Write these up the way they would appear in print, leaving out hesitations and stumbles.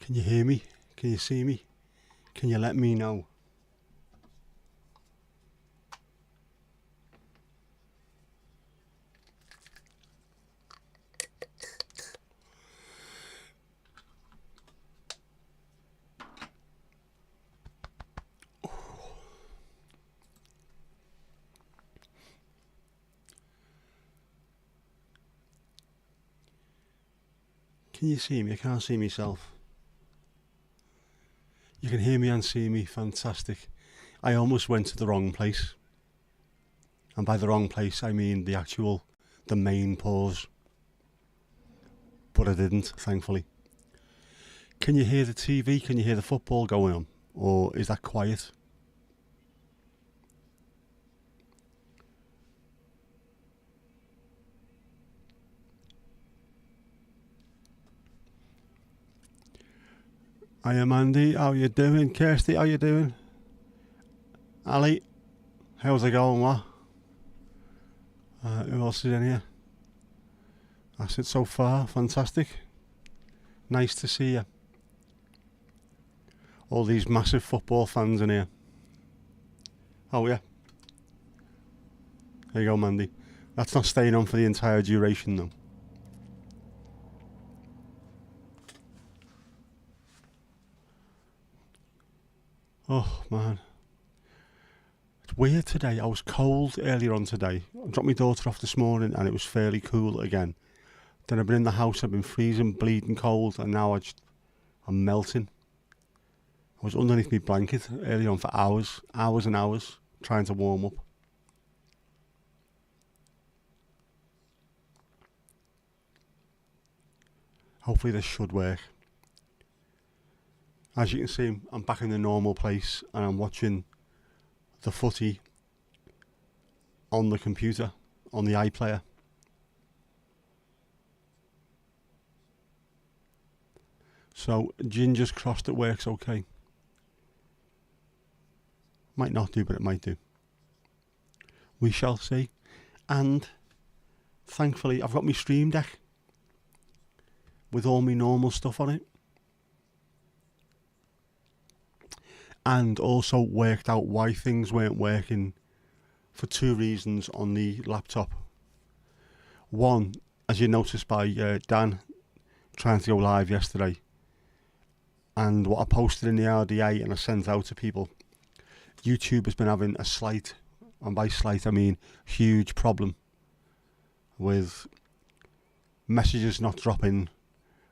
Can you hear me? Can you see me? Can you let me know? Can you see me? I can't see myself. You can hear me and see me. Fantastic. I almost went to the wrong place. And by the wrong place, I mean the main pause. But I didn't, thankfully. Can you hear the TV? Can you hear the football going on? Or is that quiet? Hiya Mandy, how you doing? Kirsty, how you doing? Ali, how's it going, what? Who else is in here? That's it so far, fantastic. Nice to see you. All these massive football fans in here. Oh yeah. There you go, Mandy. That's not staying on for the entire duration though. Oh man. It's weird today. I was cold earlier on today. I dropped my daughter off this morning and it was fairly cool again. Then I've been in the house, I've been freezing, bleeding cold, and now I'm melting. I was underneath my blanket earlier on for hours and hours, trying to warm up. Hopefully this should work. As you can see, I'm back in the normal place and I'm watching the footy on the computer, on the iPlayer. So, Ginger's crossed it works okay. Might not do, but it might do. We shall see. And, thankfully, I've got my Stream Deck with all my normal stuff on it. And also worked out why things weren't working for two reasons on the laptop. One, as you noticed by Dan trying to go live yesterday, and what I posted in the RDA and I sent out to people, YouTube has been having a slight, and by slight I mean huge problem with messages not dropping,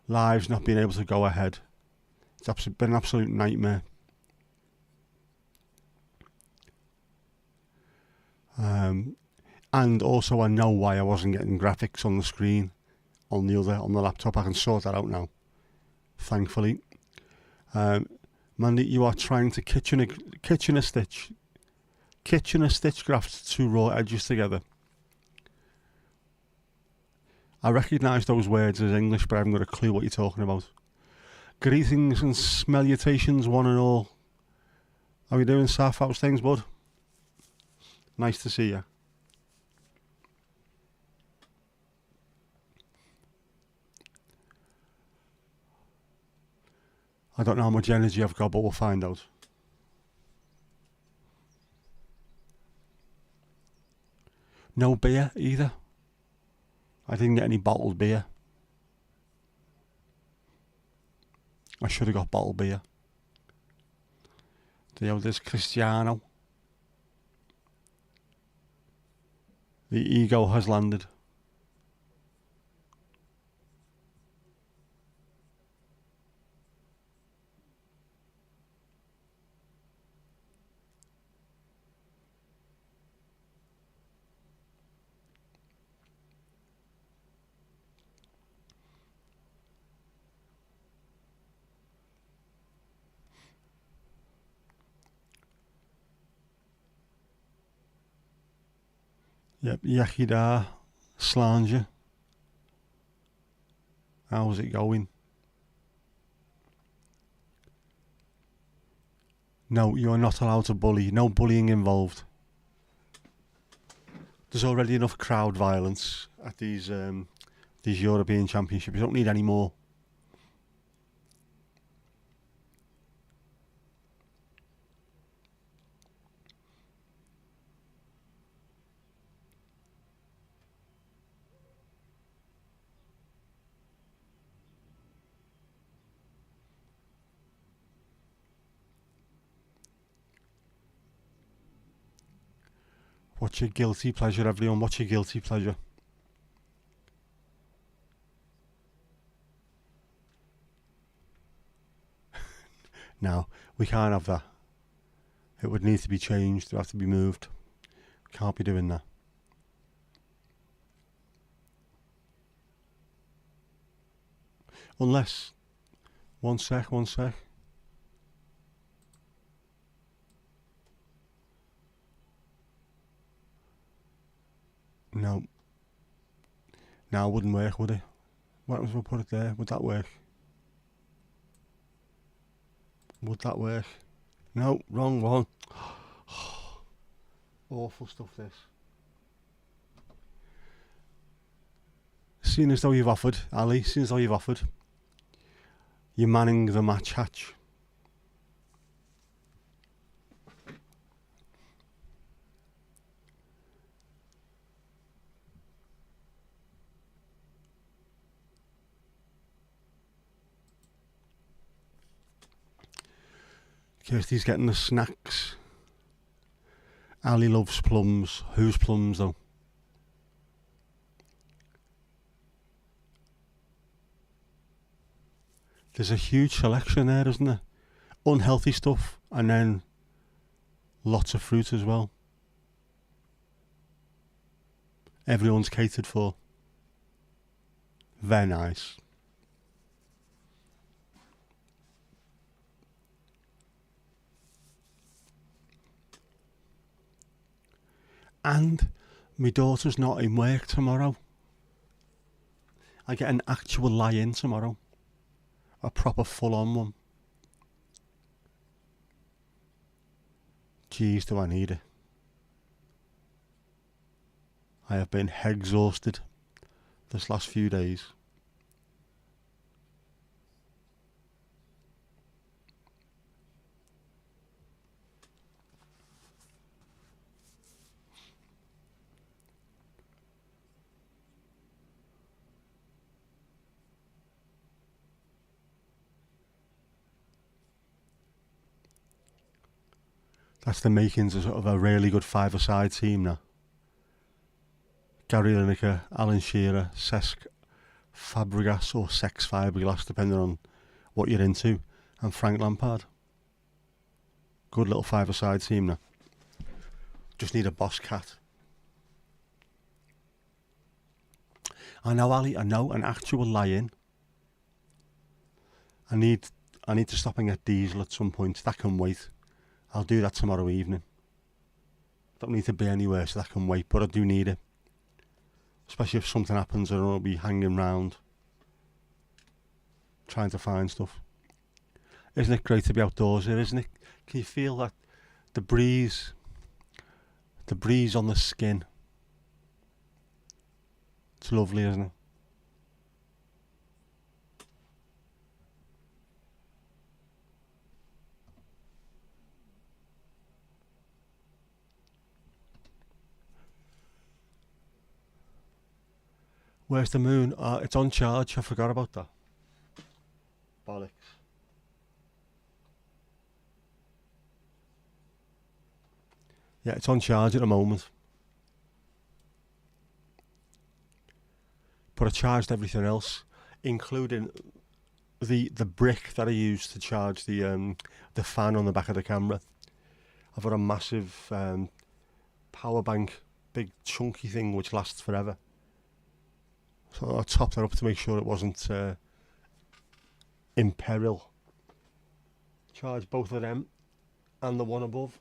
lives not being able to go ahead. It's been an absolute nightmare. And also I know why I wasn't getting graphics on the screen on the laptop. I can sort that out now, thankfully. Mandy, you are trying to kitchen a stitch graft two raw edges together. I recognise those words as English, but I haven't got a clue what you're talking about. Greetings and salutations, one and all. How you doing, Saf? How's things, bud? Nice to see you. I don't know how much energy I've got, but we'll find out. No beer either. I didn't get any bottled beer. I should have got bottled beer. There's Cristiano. The ego has landed. Yep, Yakida, Slanger. How's it going? No, you're not allowed to bully. No bullying involved. There's already enough crowd violence at these European Championships. You don't need any more. What's your guilty pleasure, everyone? What's your guilty pleasure? Now, we can't have that. It would need to be changed. It would have to be moved. We can't be doing that. Unless, one sec. No. Now it wouldn't work, would it? What happens if we put it there? Would that work? Would that work? No, wrong one. Awful stuff, this. Seeing as though you've offered, Ali, you're manning the match hatch. Kirsty's getting the snacks. Ali loves plums. Whose plums, though? There's a huge selection there, isn't there? Unhealthy stuff, and then lots of fruit as well. Everyone's catered for. Very nice. And my daughter's not in work tomorrow. I get an actual lie-in tomorrow. A proper full-on one. Jeez, do I need it. I have been exhausted this last few days. That's the makings of sort of a really good five-a-side team now. Gary Lineker, Alan Shearer, Cesc Fabregas or Sex Fabregas, depending on what you're into, and Frank Lampard. Good little five-a-side team now. Just need a boss cat. I know, Ali, I know, an actual lie-in. I need to stop and get diesel at some point. That can wait. I'll do that tomorrow evening. Don't need to be anywhere, so that can wait, but I do need it. Especially if something happens, I don't want to be hanging round trying to find stuff. Isn't it great to be outdoors here, isn't it? Can you feel that? The breeze on the skin. It's lovely, isn't it? Where's the moon? It's on charge. I forgot about that. Bollocks. Yeah, it's on charge at the moment. But I charged everything else, including the brick that I used to charge the fan on the back of the camera. I've got a massive power bank, big chunky thing which lasts forever. So I topped that up to make sure it wasn't in peril. Charge both of them and the one above.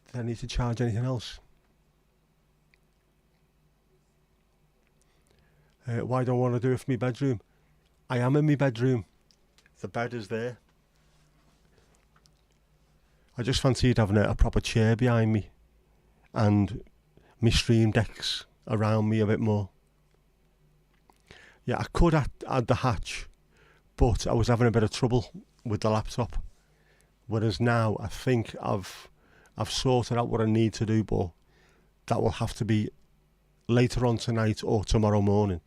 Did I need to charge anything else? Why don't I want to do it for my bedroom? I am in my bedroom. The bed is there. I just fancied having a proper chair behind me and my stream decks around me a bit more. Yeah, I could add the hatch, but I was having a bit of trouble with the laptop. Whereas now I think I've sorted out what I need to do, but that will have to be later on tonight or tomorrow morning.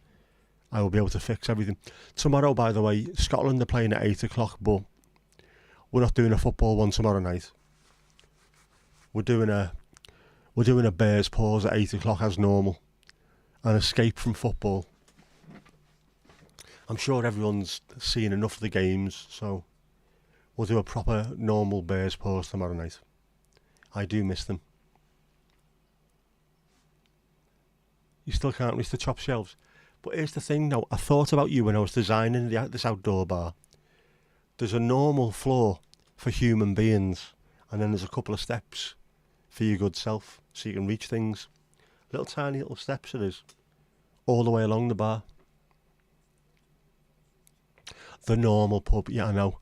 I will be able to fix everything. Tomorrow, by the way, Scotland are playing at 8 o'clock, but we're not doing a football one tomorrow night. We're doing a We're doing a bear's pause at 8 o'clock as normal. An escape from football. I'm sure everyone's seen enough of the games, so we'll do a proper normal bear's pause tomorrow night. I do miss them. You still can't reach the top shelves. But here's the thing now, I thought about you when I was designing this outdoor bar. There's a normal floor for human beings, and then there's a couple of steps for your good self, so you can reach things. Little tiny little steps it is, all the way along the bar. The normal pub, yeah I know.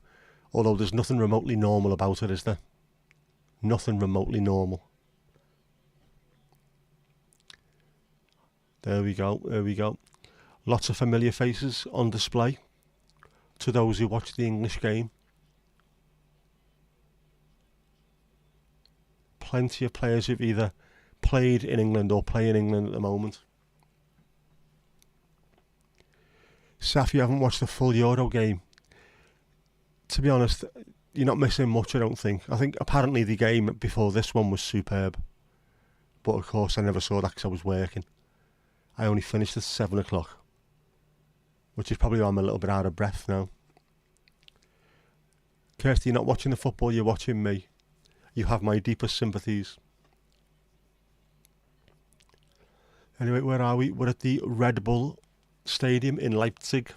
Although there's nothing remotely normal about it, is there? Nothing remotely normal. There we go, there we go. Lots of familiar faces on display to those who watch the English game. Plenty of players who've either played in England or play in England at the moment. Saf, you haven't watched the full Euro game. To be honest, you're not missing much, I don't think. I think apparently the game before this one was superb. But of course I never saw that because I was working. I only finished at 7 o'clock. Which is probably why I'm a little bit out of breath now. Kirsty, you're not watching the football, you're watching me. You have my deepest sympathies. Anyway, where are we? We're at the Red Bull Stadium in Leipzig,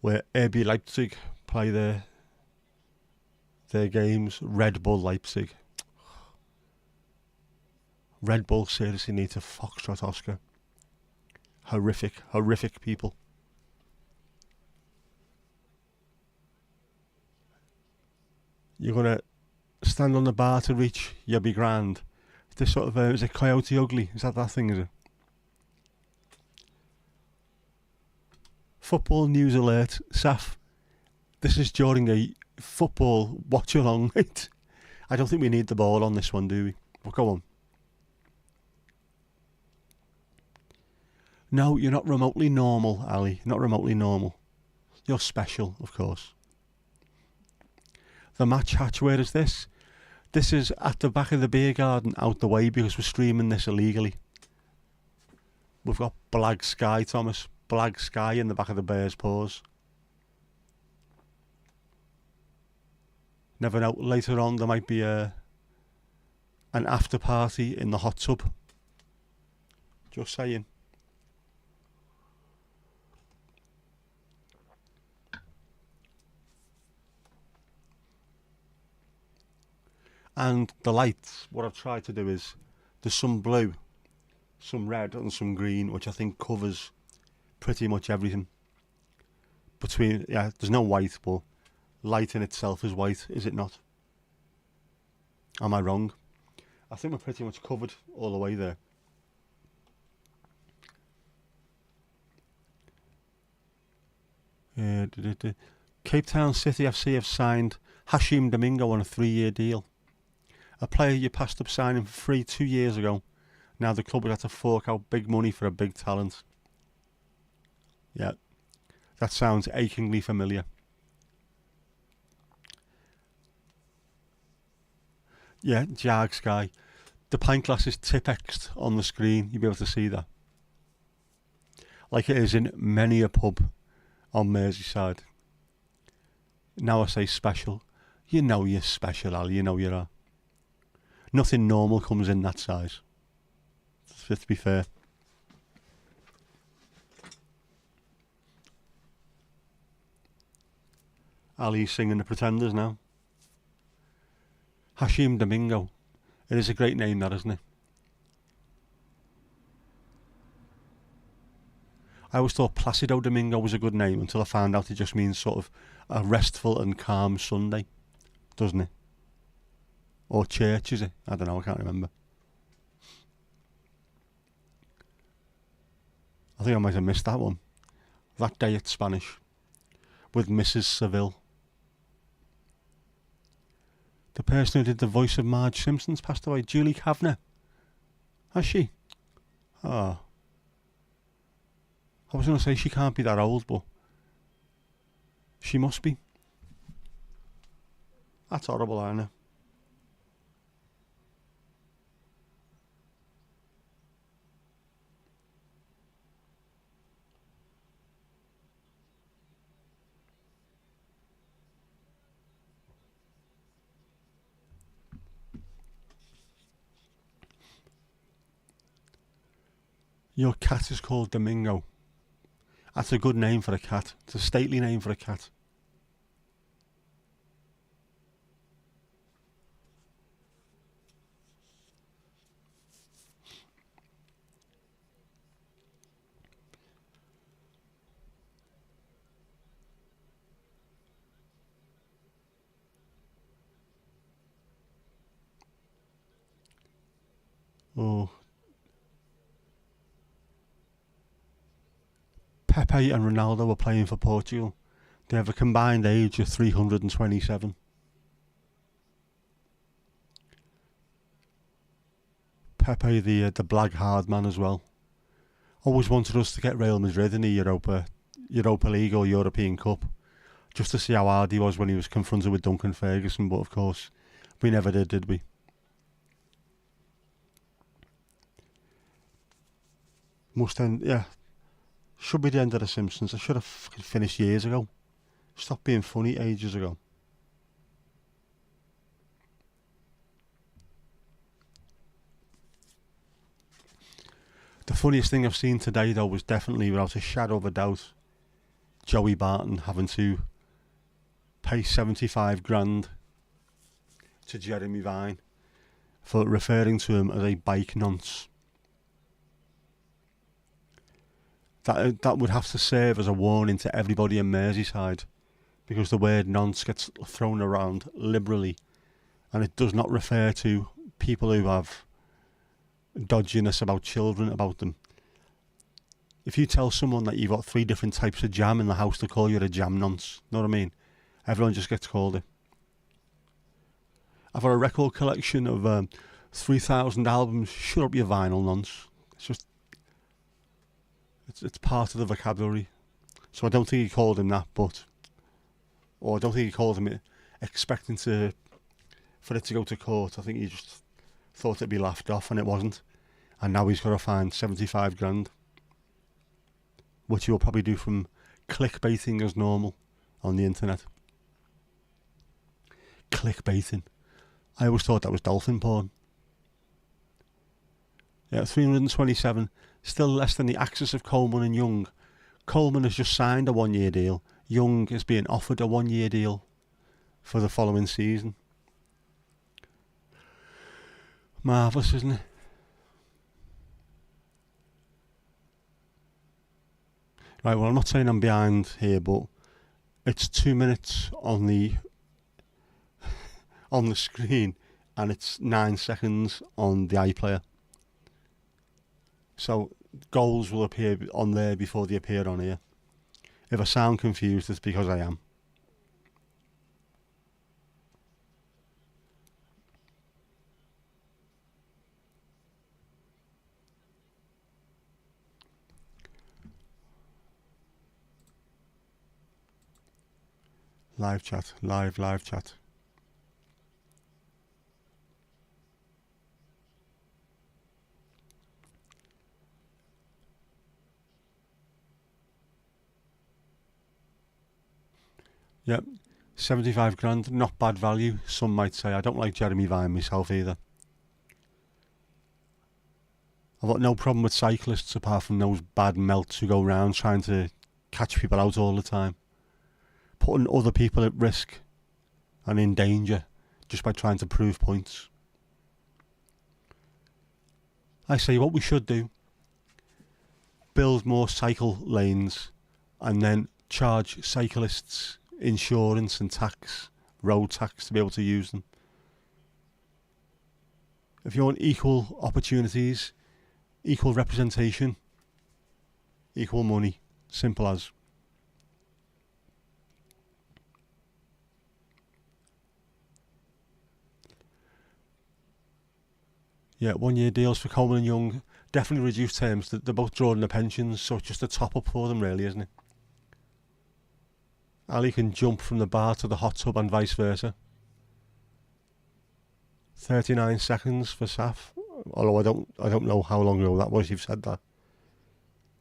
where RB Leipzig play their games. Red Bull Leipzig. Red Bull seriously needs a Foxtrot Oscar. Horrific, horrific people. You're going to stand on the bar to reach, you'll be grand. This sort of, is it Coyote Ugly? Is that thing, is it? Football news alert. Saf, this is during a football watch along, right? I don't think we need the ball on this one, do we? Well, go on. No, you're not remotely normal, Ali. Not remotely normal. You're special, of course. The match hatch, where is this? This is at the back of the beer garden, out the way, because we're streaming this illegally. We've got Blag Sky, Thomas. Blag Sky in the back of the bear's paws. Never know, later on there might be an after party in the hot tub. Just saying. And the lights, what I've tried to do is, there's some blue, some red and some green, which I think covers pretty much everything. There's no white, but light in itself is white, is it not? Am I wrong? I think we're pretty much covered all the way there. Cape Town City FC have signed Hashim Domingo on a 3-year deal. A player you passed up signing for free 2 years ago. Now the club has had to fork out big money for a big talent. Yeah, that sounds achingly familiar. Yeah, Jag Sky. The pint glass is Tipexed on the screen. You'll be able to see that. Like it is in many a pub on Merseyside. Now I say special. You know you're special, Al. You know you are. Nothing normal comes in that size. To be fair. Ali's singing the Pretenders now. Hashim Domingo. It is a great name, that, isn't it? I always thought Placido Domingo was a good name until I found out it just means sort of a restful and calm Sunday, doesn't it? Or church, is it? I don't know, I can't remember. I think I might have missed that one. That Day It's Spanish. With Mrs. Seville. The person who did the voice of Marge Simpson's passed away. Julie Kavner. Has she? Oh. I was going to say she can't be that old, but she must be. That's horrible, isn't it? Your cat is called Domingo. That's a good name for a cat. It's a stately name for a cat. Oh, Pepe and Ronaldo were playing for Portugal. They have a combined age of 327. Pepe, the black hard man as well. Always wanted us to get Real Madrid in the Europa League or European Cup, just to see how hard he was when he was confronted with Duncan Ferguson. But of course, we never did we? Must end, yeah. Should be the end of The Simpsons. I should have fucking finished years ago. Stopped being funny ages ago. The funniest thing I've seen today, though, was definitely, without a shadow of a doubt, Joey Barton having to pay 75 grand to Jeremy Vine for referring to him as a bike nonce. That would have to serve as a warning to everybody in Merseyside, because the word nonce gets thrown around liberally, and it does not refer to people who have dodginess about children about them. If you tell someone that you've got 3 different types of jam in the house, to call you a jam nonce. Know what I mean? Everyone just gets called it. I've got a record collection of 3,000 albums. Shut up, you vinyl nonce. It's just, it's part of the vocabulary. So I don't think he called him that, or I don't think he called him it expecting for it to go to court. I think he just thought it'd be laughed off, and it wasn't. And now he's got to find 75 grand, which he will probably do from clickbaiting as normal on the internet. Clickbaiting. I always thought that was dolphin porn. Yeah, 327, still less than the axis of Coleman and Young. Coleman has just signed a 1-year deal. Young is being offered a 1-year deal for the following season. Marvellous, isn't it? Right, well, I'm not saying I'm behind here, but it's 2 minutes on the screen, and it's 9 seconds on the iPlayer. So goals will appear on there before they appear on here. If I sound confused, it's because I am. Live chat, live chat. Yep, 75 grand, not bad value, some might say. I don't like Jeremy Vine myself either. I've got no problem with cyclists apart from those bad melts who go round trying to catch people out all the time, putting other people at risk and in danger just by trying to prove points. I say what we should do, build more cycle lanes and then charge cyclists insurance and tax, road tax, to be able to use them. If you want equal opportunities, equal representation, equal money, simple as. Yeah, 1-year deals for Coleman and Young, definitely reduced terms. They're both drawing their pensions, so it's just a top up for them, really, isn't it? Ali can jump from the bar to the hot tub and vice versa. 39 seconds for Saf. Although I don't know how long ago that was. You've said that.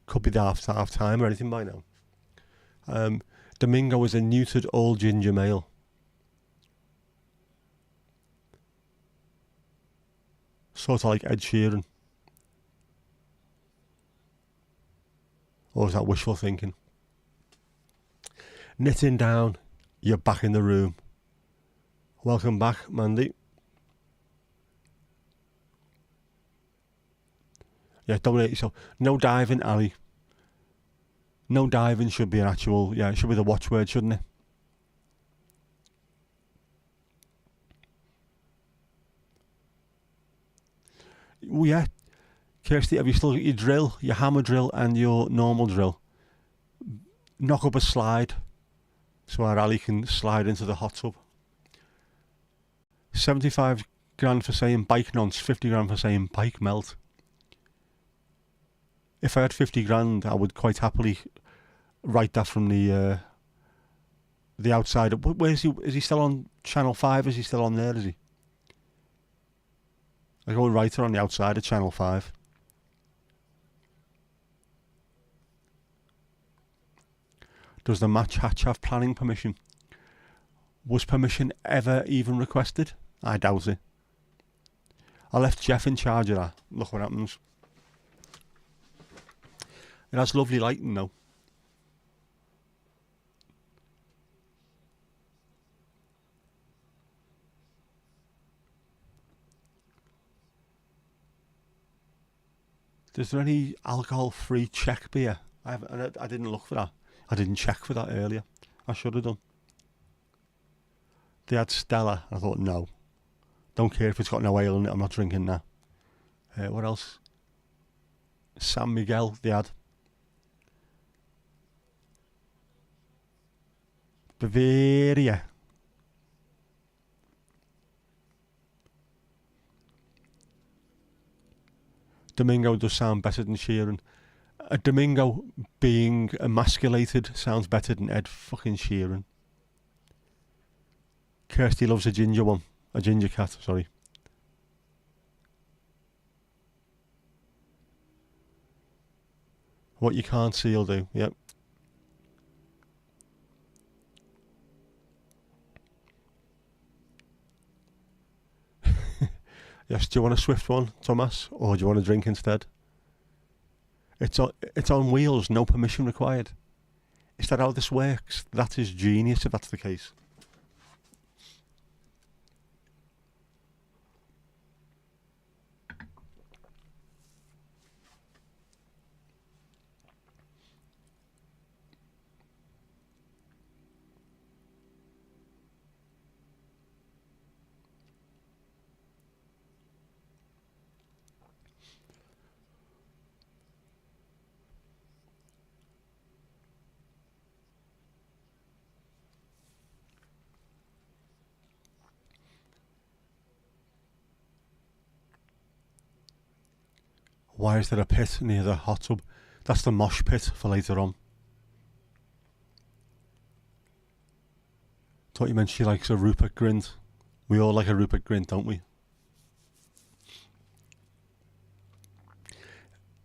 Could be the half time or anything by now. Domingo is a neutered all ginger male. Sort of like Ed Sheeran. Or is that wishful thinking? Knitting down, you're back in the room. Welcome back, Mandy. Yeah, don't hurt yourself. No diving, Ali. No diving should be an actual, it should be the watchword, shouldn't it? Oh, yeah. Kirsty, have you still got your drill, your hammer drill and your normal drill? Knock up a slide so our Ali can slide into the hot tub. 75 grand for saying bike nonce, 50 grand for saying bike melt. If I had 50 grand, I would quite happily write that from the outside. Where is he? Is he still on Channel 5? Is he still on there, is he? I go and write her on the outside of Channel 5. Does the match hatch have planning permission? Was permission ever even requested? I doubt it. I left Jeff in charge of that. Look what happens. It has lovely lighting though. Is there any alcohol-free Czech beer? I didn't look for that. I didn't check for that earlier. I should have done. They had Stella. I thought, no. Don't care if it's got no ale in it. I'm not drinking that. What else? San Miguel, they had. Bavaria. Domingo does sound better than Sheeran. A Domingo being emasculated sounds better than Ed fucking Sheeran. Kirsty loves a ginger one. A ginger cat, sorry. What you can't see, you'll do. Yep. Yes, do you want a swift one, Thomas? Or do you want a drink instead? It's on wheels, no permission required. Is that how this works? That is genius if that's the case. Why is there a pit near the hot tub? That's the mosh pit for later on. Thought you meant she likes a Rupert Grint. We all like a Rupert Grint, don't we?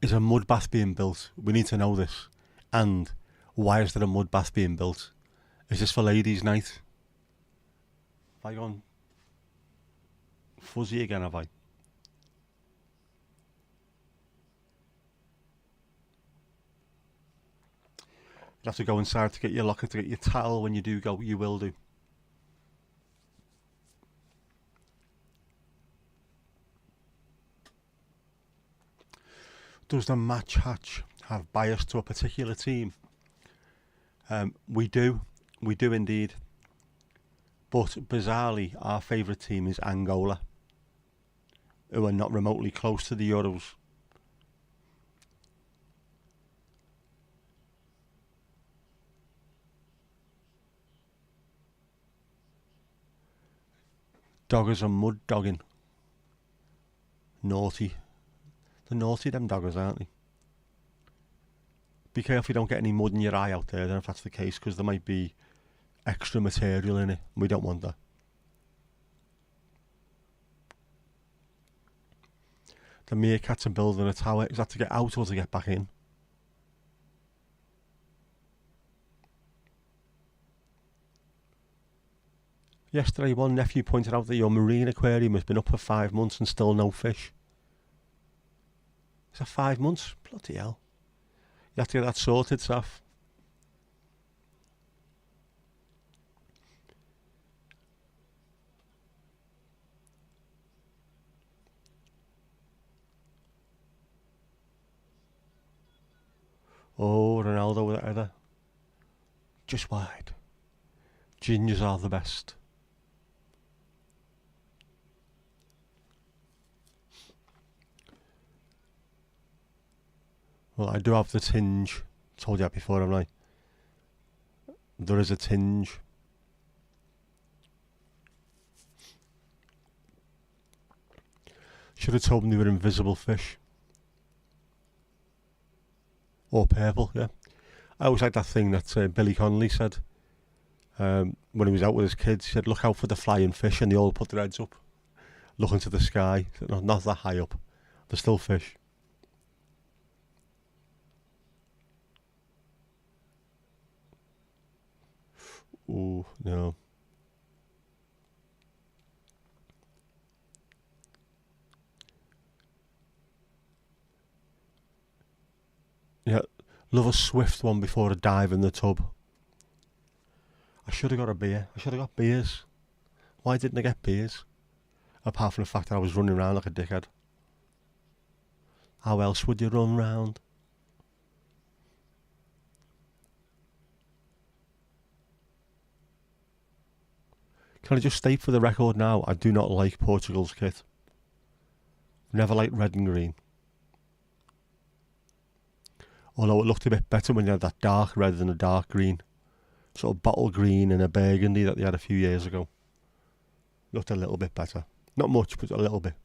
Is a mud bath being built? We need to know this. And why is there a mud bath being built? Is this for ladies' night? Have I gone fuzzy again, have I? You have to go inside to get your locker, to get your towel. When you do go, you will do. Does the match hatch have bias to a particular team? We do indeed. But bizarrely, our favourite team is Angola, who are not remotely close to the Euros. Doggers are mud dogging. Naughty. They're naughty, them doggers, aren't they? Be careful you don't get any mud in your eye out there then, if that's the case, because there might be extra material in it. We don't want that. The meerkats are building a tower. Is that to get out or to get back in? Yesterday, one nephew pointed out that your marine aquarium has been up for 5 months and still no fish. Is that 5 months? Bloody hell. You have to get that sorted, Saf. Oh, Ronaldo with that header. Just wide. Gingers are the best. Well, I do have the tinge. Told you that before, haven't I? There is a tinge. Should have told them they were invisible fish. Or purple, yeah. I always like that thing that Billy Connolly said when he was out with his kids. He said, look out for the flying fish, and they all put their heads up, looking to the sky. Not that high up. They're still fish. Ooh, no. Yeah, love a swift one before a dive in the tub. I should have got a beer. I should have got beers. Why didn't I get beers? Apart from the fact that I was running around like a dickhead. How else would you run round? Can I just state for the record now, I do not like Portugal's kit. Never liked red and green. Although it looked a bit better when you had that dark red than a dark green. Sort of bottle green and a burgundy that they had a few years ago. Looked a little bit better. Not much, but a little bit.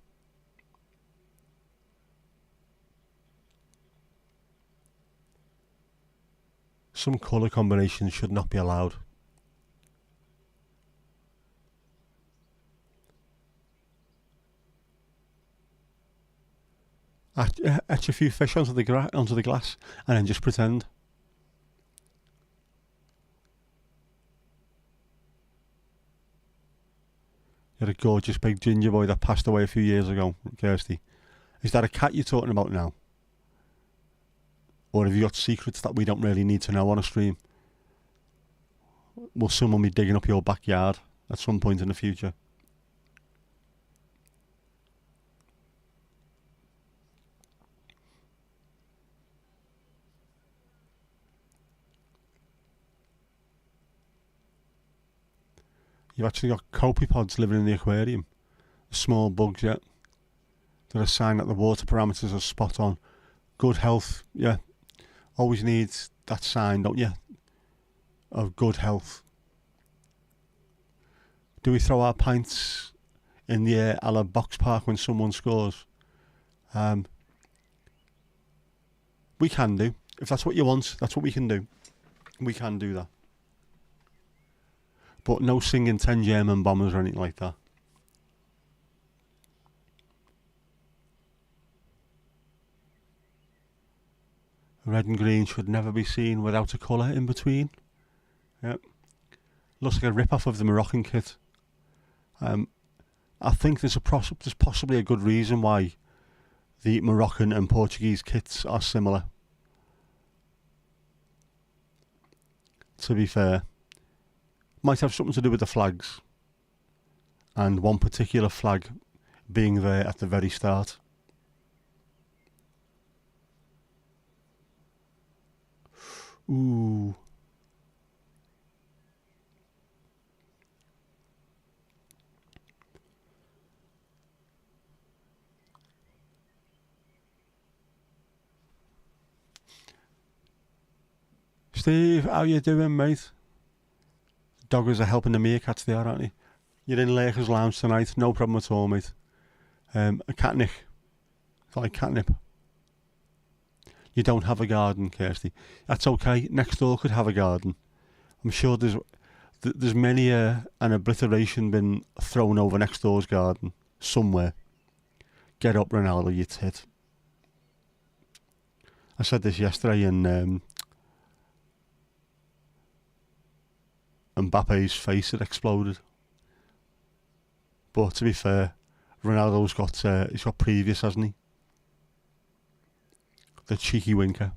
Some colour combinations should not be allowed. Etch a few fish onto the glass and then just pretend. You had a gorgeous big ginger boy that passed away a few years ago, Kirsty. Is that a cat you're talking about now? Or have you got secrets that we don't really need to know on a stream? Will someone be digging up your backyard at some point in the future? You've actually got copepods living in the aquarium. Small bugs, yeah. They're a sign that the water parameters are spot on. Good health, yeah. Always needs that sign, don't you? Of good health. Do we throw our pints in the air a la box park when someone scores? We can do. If that's what you want, that's what we can do. We can do that. But no singing 10 German bombers or anything like that. Red and green should never be seen without a colour in between. Yep. Looks like a rip-off of the Moroccan kit. I think there's possibly a good reason why the Moroccan and Portuguese kits are similar. To be fair. Might have something to do with the flags. And one particular flag being there at the very start. Ooh. Steve, how you doing, mate? Doggers are helping the meerkats there, aren't they? You're in Lakers Lounge tonight, no problem at all, mate. A catnip. It's like catnip. You don't have a garden, Kirsty. That's okay. Next door could have a garden. I'm sure there's many an obliteration been thrown over next door's garden somewhere. Get up, Ronaldo, you tit. I said this yesterday and Mbappe's face had exploded. But to be fair, Ronaldo's got previous, hasn't he? The cheeky winker.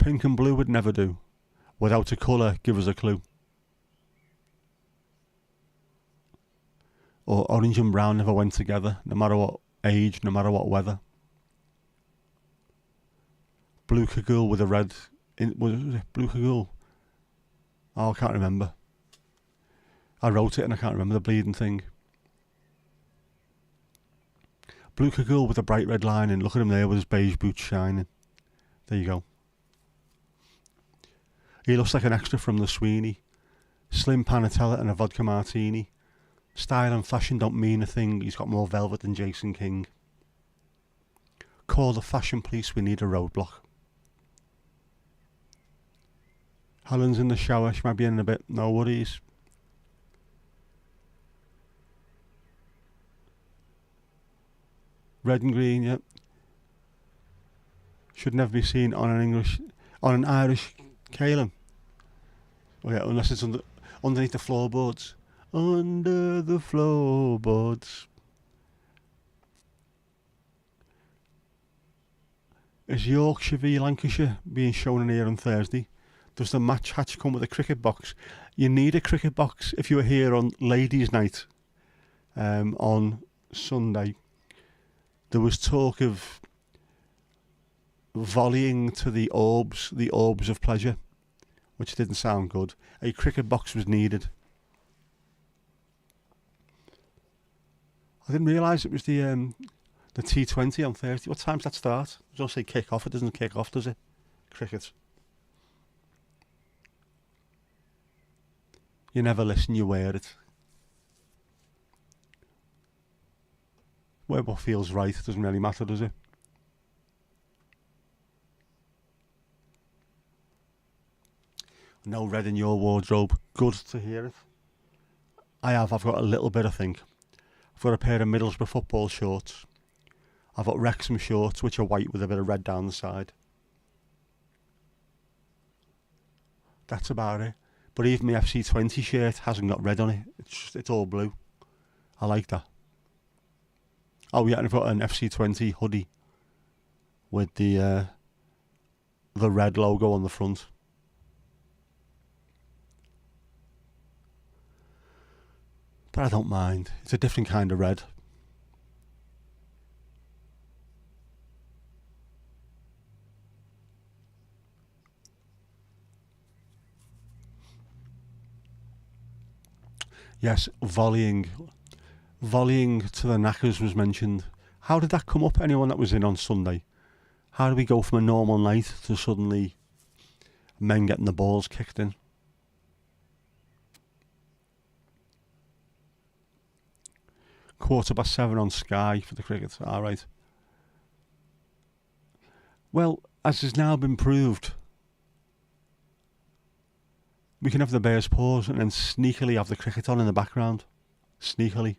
Pink and blue would never do. Without a colour, give us a clue. Or orange and brown never went together, no matter what age, no matter what weather. Blue cagoule with a red... was it blue cagoule? Oh, I can't remember. I wrote it and I can't remember the bleeding thing. Blue cagoule with a bright red line, and look at him there with his beige boots shining. There you go. He looks like an extra from the Sweeney. Slim panatella and a vodka martini. Style and fashion don't mean a thing. He's got more velvet than Jason King. Call the fashion police, we need a roadblock. Helen's in the shower, she might be in a bit, no worries. Red and green, yep. Should never be seen on an Irish Caelan. Oh yeah, unless it's underneath the floorboards. Under the floorboards. Is Yorkshire v Lancashire being shown in here on Thursday? Does the match hatch come with a cricket box? You need a cricket box if you were here on Ladies' Night on Sunday. There was talk of volleying to the orbs of pleasure, which didn't sound good. A cricket box was needed. I didn't realise it was the T20 on Thursday. What time's that start? It doesn't say kick off. It doesn't kick off, does it? Cricket. You never listen, you wear it. What feels right, it doesn't really matter, does it? No red in your wardrobe. Good to hear it. I've got a little bit, I think. I've got a pair of Middlesbrough football shorts. I've got Wrexham shorts, which are white with a bit of red down the side. That's about it. But even my FC20 shirt hasn't got red on it. It's all blue. I like that. Oh yeah, and I've got an FC20 hoodie with the red logo on the front. But I don't mind. It's a different kind of red. Yes, volleying. Volleying to the knackers was mentioned. How did that come up? Anyone that was in on Sunday? How do we go from a normal night to suddenly men getting the balls kicked in? (7:15) on Sky for the cricket. All right. Well, as has now been proved, we can have the Bears pause and then sneakily have the cricket on in the background. Sneakily.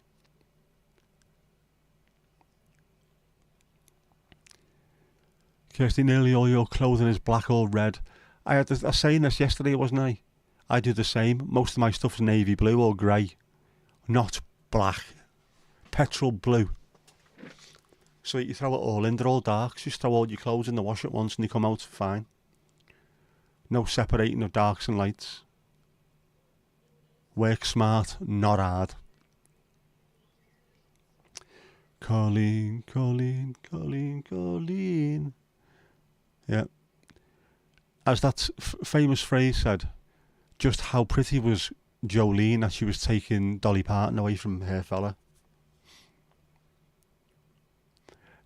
Kirsty, nearly all your clothing is black or red. I was saying this yesterday, wasn't I? I do the same. Most of my stuff is navy blue or grey. Not black. Petrol blue. So you throw it all in, they're all dark. So you just throw all your clothes in the wash at once and they come out fine. No separating of darks and lights. Work smart, not hard. Colleen, Colleen, Colleen, Colleen. Yeah. As that famous phrase said, just how pretty was Jolene that she was taking Dolly Parton away from her fella.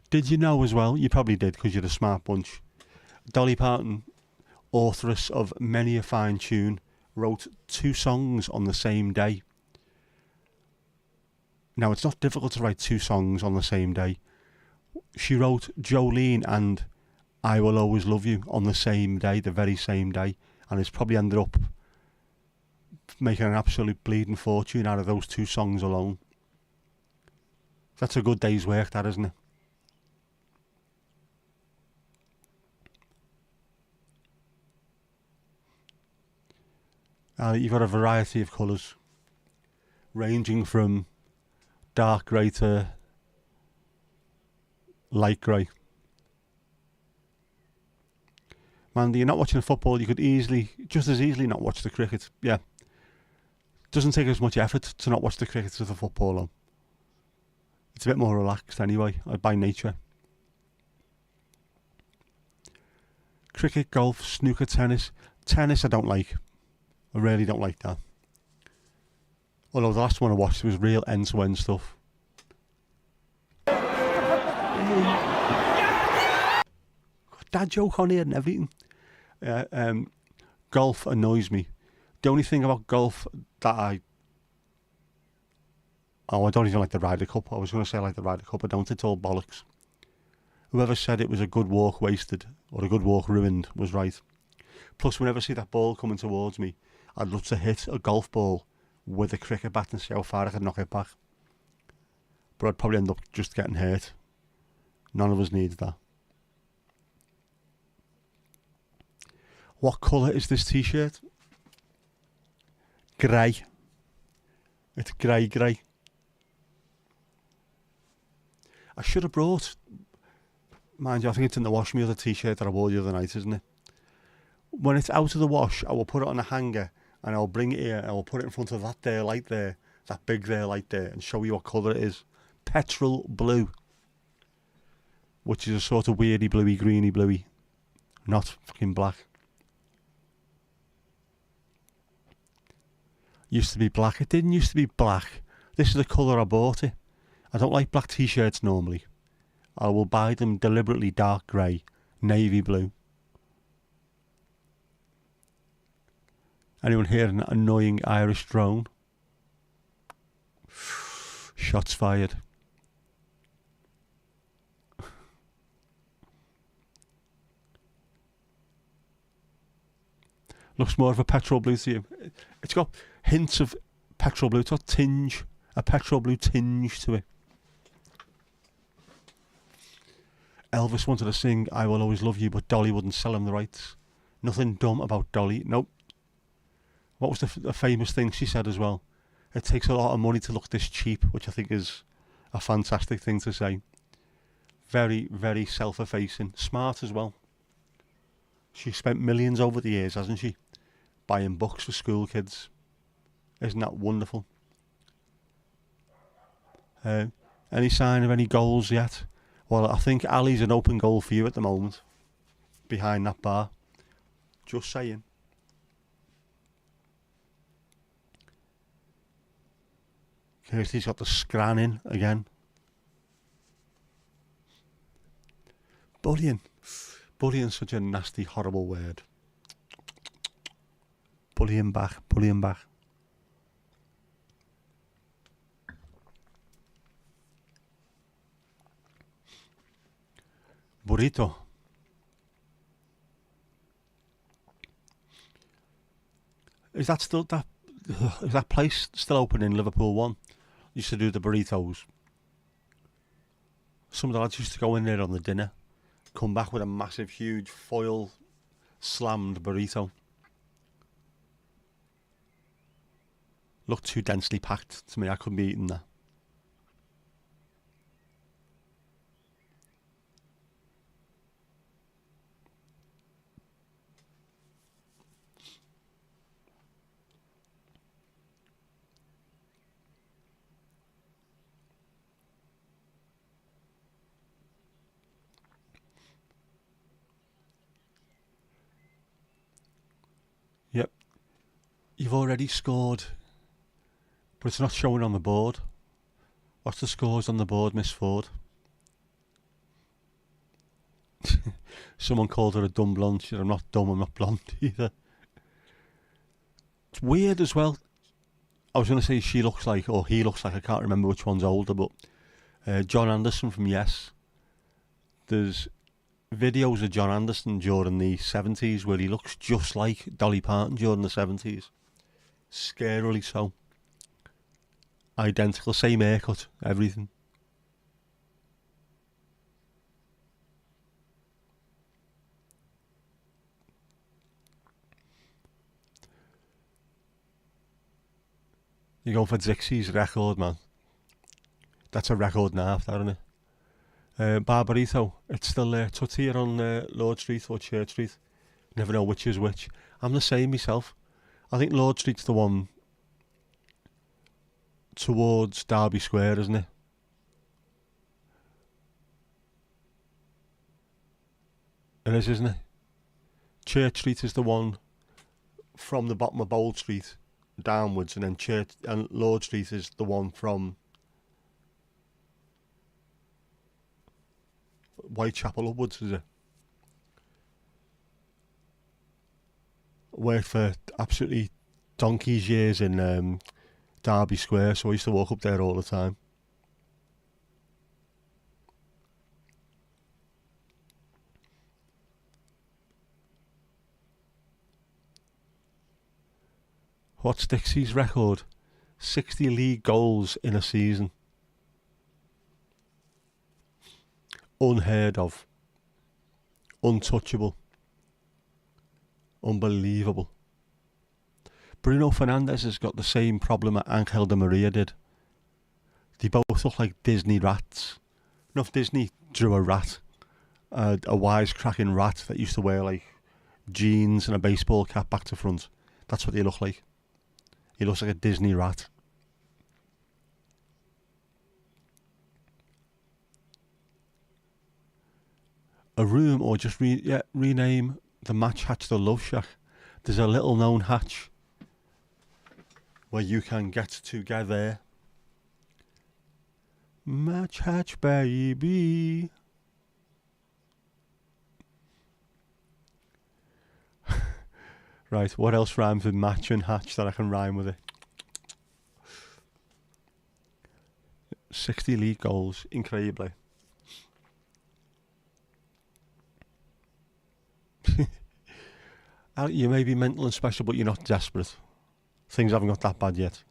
Did you know as well, you probably did because you're a smart bunch, Dolly Parton, authoress of many a fine tune, wrote 2 songs on the same day. Now, it's not difficult to write 2 songs on the same day. She wrote Jolene and I Will Always Love You on the same day, the very same day, and it's probably ended up making an absolute bleeding fortune out of those 2 songs alone. That's a good day's work, that, isn't it? You've got a variety of colours, ranging from dark grey to light grey. Mandy, you're not watching the football, you could just as easily not watch the cricket. Yeah. Doesn't take as much effort to not watch the cricket as the football on. It's a bit more relaxed anyway, by nature. Cricket, golf, snooker, tennis. Tennis I don't like. I really don't like that. Although the last one I watched was real end-to-end stuff. Dad joke on here and everything. Golf annoys me. The only thing about golf that I don't even like the Ryder Cup. I was going to say I like the Ryder Cup. I don't. It's all bollocks. Whoever said it was a good walk wasted or a good walk ruined was right. Plus, whenever I see that ball coming towards me, I'd love to hit a golf ball with a cricket bat and see how far I could knock it back. But I'd probably end up just getting hurt. None of us needs that. What colour is this t-shirt? Grey. It's grey. I should have brought, mind you, I think it's in the wash, me other t-shirt that I wore the other night, isn't it? When it's out of the wash, I will put it on a hanger and I'll bring it here and I will put it in front of that there light there, that big there light there, and show you what colour it is. Petrol blue. Which is a sort of weirdy bluey, greeny bluey. Not fucking black. Used to be black. It didn't used to be black. This is the colour I bought it. I don't like black t-shirts normally. I will buy them deliberately dark grey, navy blue. Anyone hear an annoying Irish drone? Shots fired. Looks more of a petrol blue to you. It's got hints of petrol blue. It's got a petrol blue tinge to it. Elvis wanted to sing I Will Always Love You, but Dolly wouldn't sell him the rights. Nothing dumb about Dolly. Nope. What was the famous thing she said as well? It takes a lot of money to look this cheap, which I think is a fantastic thing to say. Very, very self-effacing. Smart as well. She's spent millions over the years, hasn't she? Buying books for school kids. Isn't that wonderful? Any sign of any goals yet? Well, I think Ali's an open goal for you at the moment. Behind that bar. Just saying. Kirsty's got the scran in again. Bullying. Bullying's such a nasty, horrible word. Bullying back. Burrito. Is that place still open in Liverpool 1? Used to do the burritos. Some of the lads used to go in there on the dinner, come back with a massive, huge foil slammed burrito. Looked too densely packed to me. I couldn't be eating that. Yep. You've already scored, but it's not showing on the board. What's the scores on the board, Miss Ford? Someone called her a dumb blonde. She said, I'm not dumb, I'm not blonde either. It's weird as well. I was going to say she looks like, or he looks like, I can't remember which one's older, but John Anderson from Yes. There's videos of John Anderson during the 70s where he looks just like Dolly Parton during the 70s. Scarily so. Identical, same haircut, everything. You go for Dixie's record, man. That's a record and a half, isn't it? Barbarito, it's still there. Tuts here on Lord Street or Church Street. Never know which is which. I'm the same myself. I think Lord Street's the one towards Derby Square, isn't it? It is, isn't it? Church Street is the one from the bottom of Bold Street downwards, and then Church and Lord Street is the one from Whitechapel upwards, is it? Worked for absolutely donkey's years in Derby Square, so I used to walk up there all the time. What's Dixie's record? 60 league goals in a season. Unheard of. Untouchable. Unbelievable. Bruno Fernandes has got the same problem that Angel Di Maria did. They both look like Disney rats. Not if Disney drew a rat, a wisecracking rat that used to wear like jeans and a baseball cap back to front. That's what they look like. He looks like a Disney rat. A room, or just rename the match hatch the Love Shack. There's a little known hatch where you can get together. Match hatch, baby. Right, what else rhymes with match and hatch that I can rhyme with it? 60 league goals, incredibly. You may be mental and special, but you're not desperate. Things haven't got that bad yet.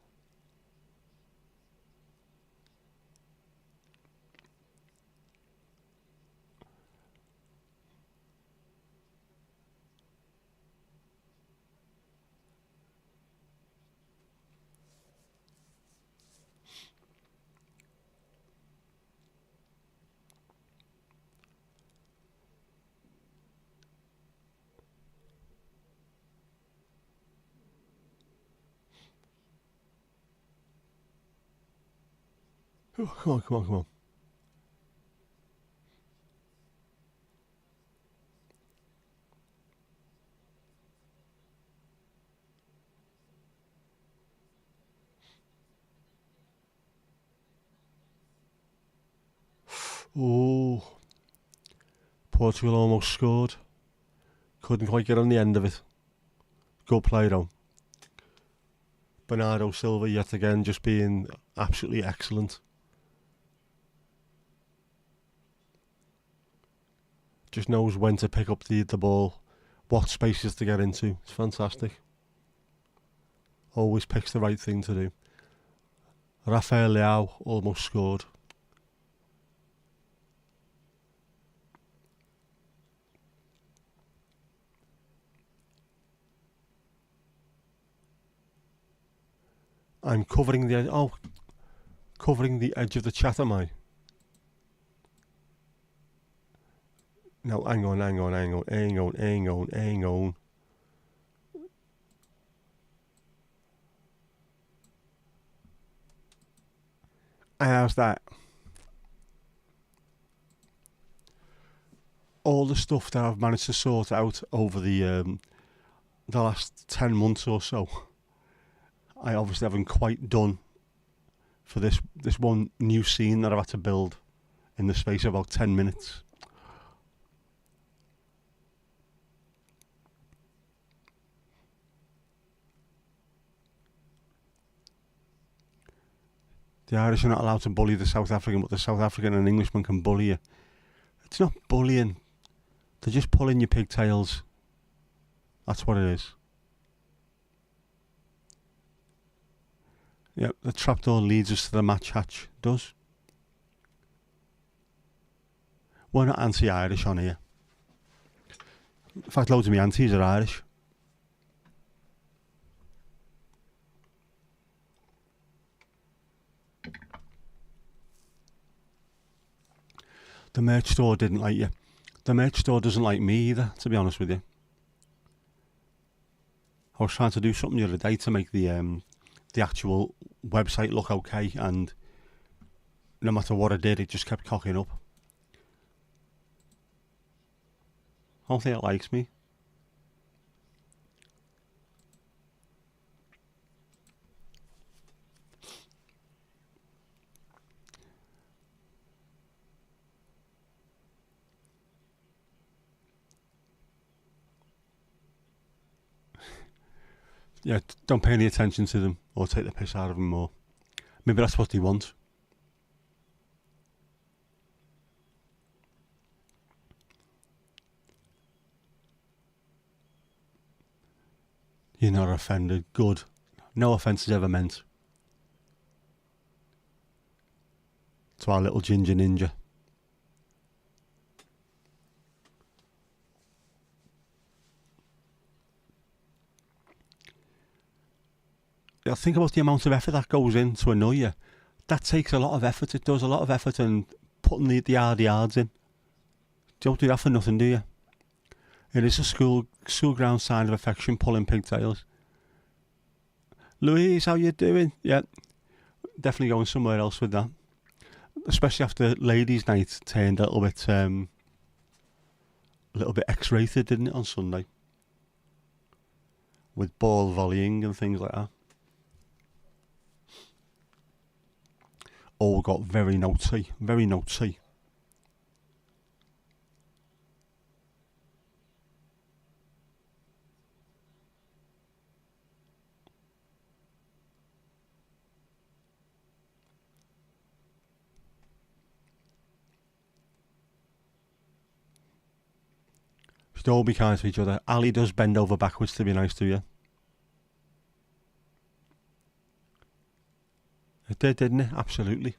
Oh, come on, come on, come on. Oh, Portugal almost scored. Couldn't quite get on the end of it. Good play though. Bernardo Silva yet again just being absolutely excellent. Just knows when to pick up the ball, what spaces to get into. It's fantastic. Always picks the right thing to do. Rafael Leao almost scored. I'm covering the edge. Oh, covering the edge of the chat, am I? No, hang on. How's that? All the stuff that I've managed to sort out over the last 10 months or so, I obviously haven't quite done for this one new scene that I've had to build in the space of about 10 minutes. The Irish are not allowed to bully the South African, but the South African and Englishman can bully you. It's not bullying. They're just pulling your pigtails. That's what it is. Yep, the trapdoor leads us to the match hatch. Does. We're not anti-Irish on here. In fact, loads of my aunties are Irish. The merch store didn't like you. The merch store doesn't like me either, to be honest with you. I was trying to do something the other day to make the actual website look okay, and no matter what I did, it just kept cocking up. I don't think it likes me. Yeah, don't pay any attention to them or take the piss out of them, or maybe that's what they want. You're not offended. Good. No offence is ever meant. To our little ginger ninja. Yeah, think about the amount of effort that goes in to annoy you. That takes a lot of effort. It does a lot of effort in putting the hard yards in. Don't do that for nothing, do you? It is a school ground sign of affection, pulling pigtails. Louise, how you doing? Yeah, definitely going somewhere else with that. Especially after ladies' night turned a little bit X-rated, didn't it, on Sunday? With ball volleying and things like that. All got very naughty, very naughty. Should all be kind to each other. Ali does bend over backwards to be nice to you. It did, didn't it? Absolutely.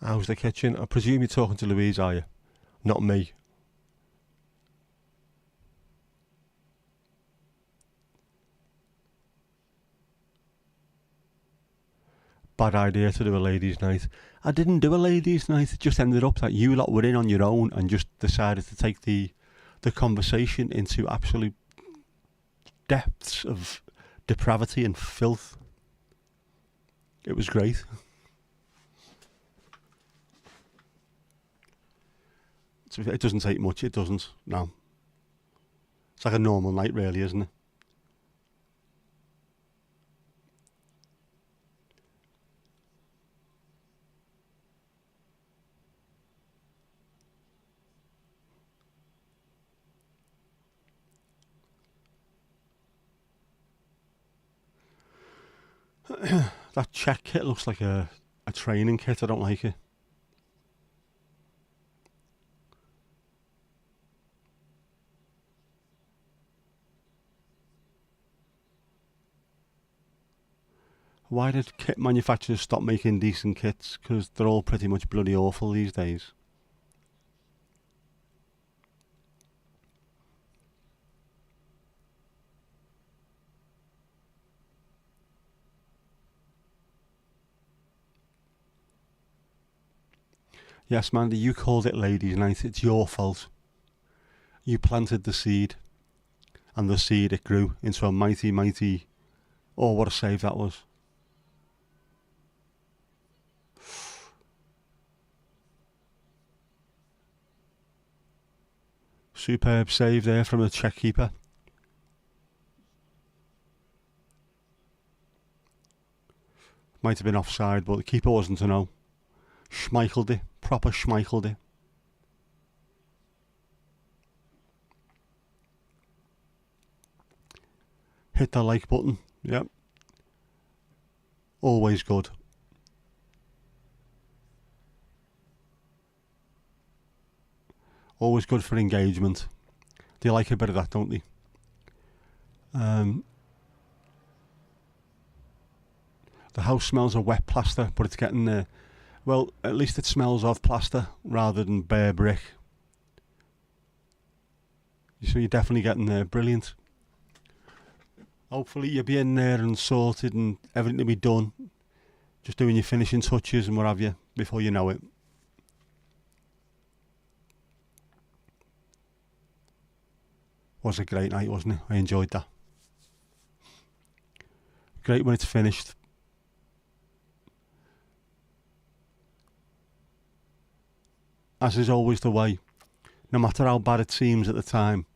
How's the kitchen? I presume you're talking to Louise, are you? Not me. Bad idea to do a ladies' night. I didn't do a ladies' night. It just ended up that you lot were in on your own and just decided to take the conversation into absolute depths of depravity and filth. It was great. It doesn't take much, it doesn't. No. It's like a normal night, really, isn't it? That check kit looks like a training kit. I don't like it. Why did kit manufacturers stop making decent kits? Because they're all pretty much bloody awful these days. Yes, Mandy, you called it ladies' night. It's your fault. You planted the seed, and the seed, it grew into a mighty, mighty... Oh, what a save that was. Superb save there from the Czech keeper. Might have been offside, but the keeper wasn't to know. Schmeicheled it. Proper schmeicheled it. Hit the like button. Yep. Always good. Always good for engagement. They like a bit of that, don't they? The house smells of wet plaster, but it's getting there. Well, at least it smells of plaster rather than bare brick. So you're definitely getting there. Brilliant. Hopefully you'll be in there and sorted and everything will be done. Just doing your finishing touches and what have you before you know it. Was a great night, wasn't it? I enjoyed that. Great when it's finished. As is always the way, no matter how bad it seems at the time,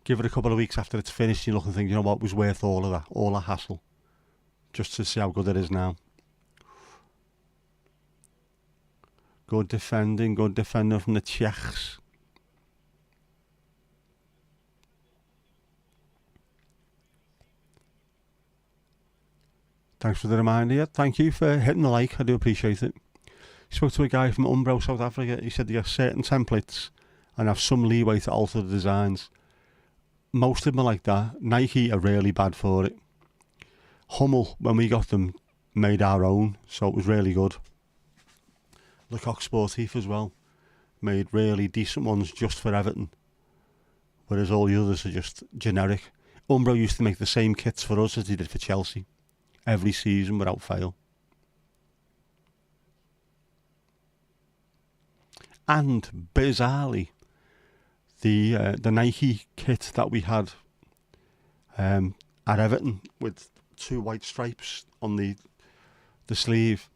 give it a couple of weeks after it's finished, you look and think, you know what, it was worth all of that, all that hassle, just to see how good it is now. Good defending from the Czechs. Thanks for the reminder. Yeah, thank you for hitting the like. I do appreciate it. Spoke to a guy from Umbro, South Africa. He said they have certain templates and have some leeway to alter the designs. Most of them are like that. Nike are really bad for it. Hummel, when we got them, made our own, so it was really good. Lecoq Sportif as well, made really decent ones just for Everton, whereas all the others are just generic. Umbro used to make the same kits for us as they did for Chelsea, every season without fail. And bizarrely, the Nike kit that we had at Everton with 2 white stripes on the sleeve,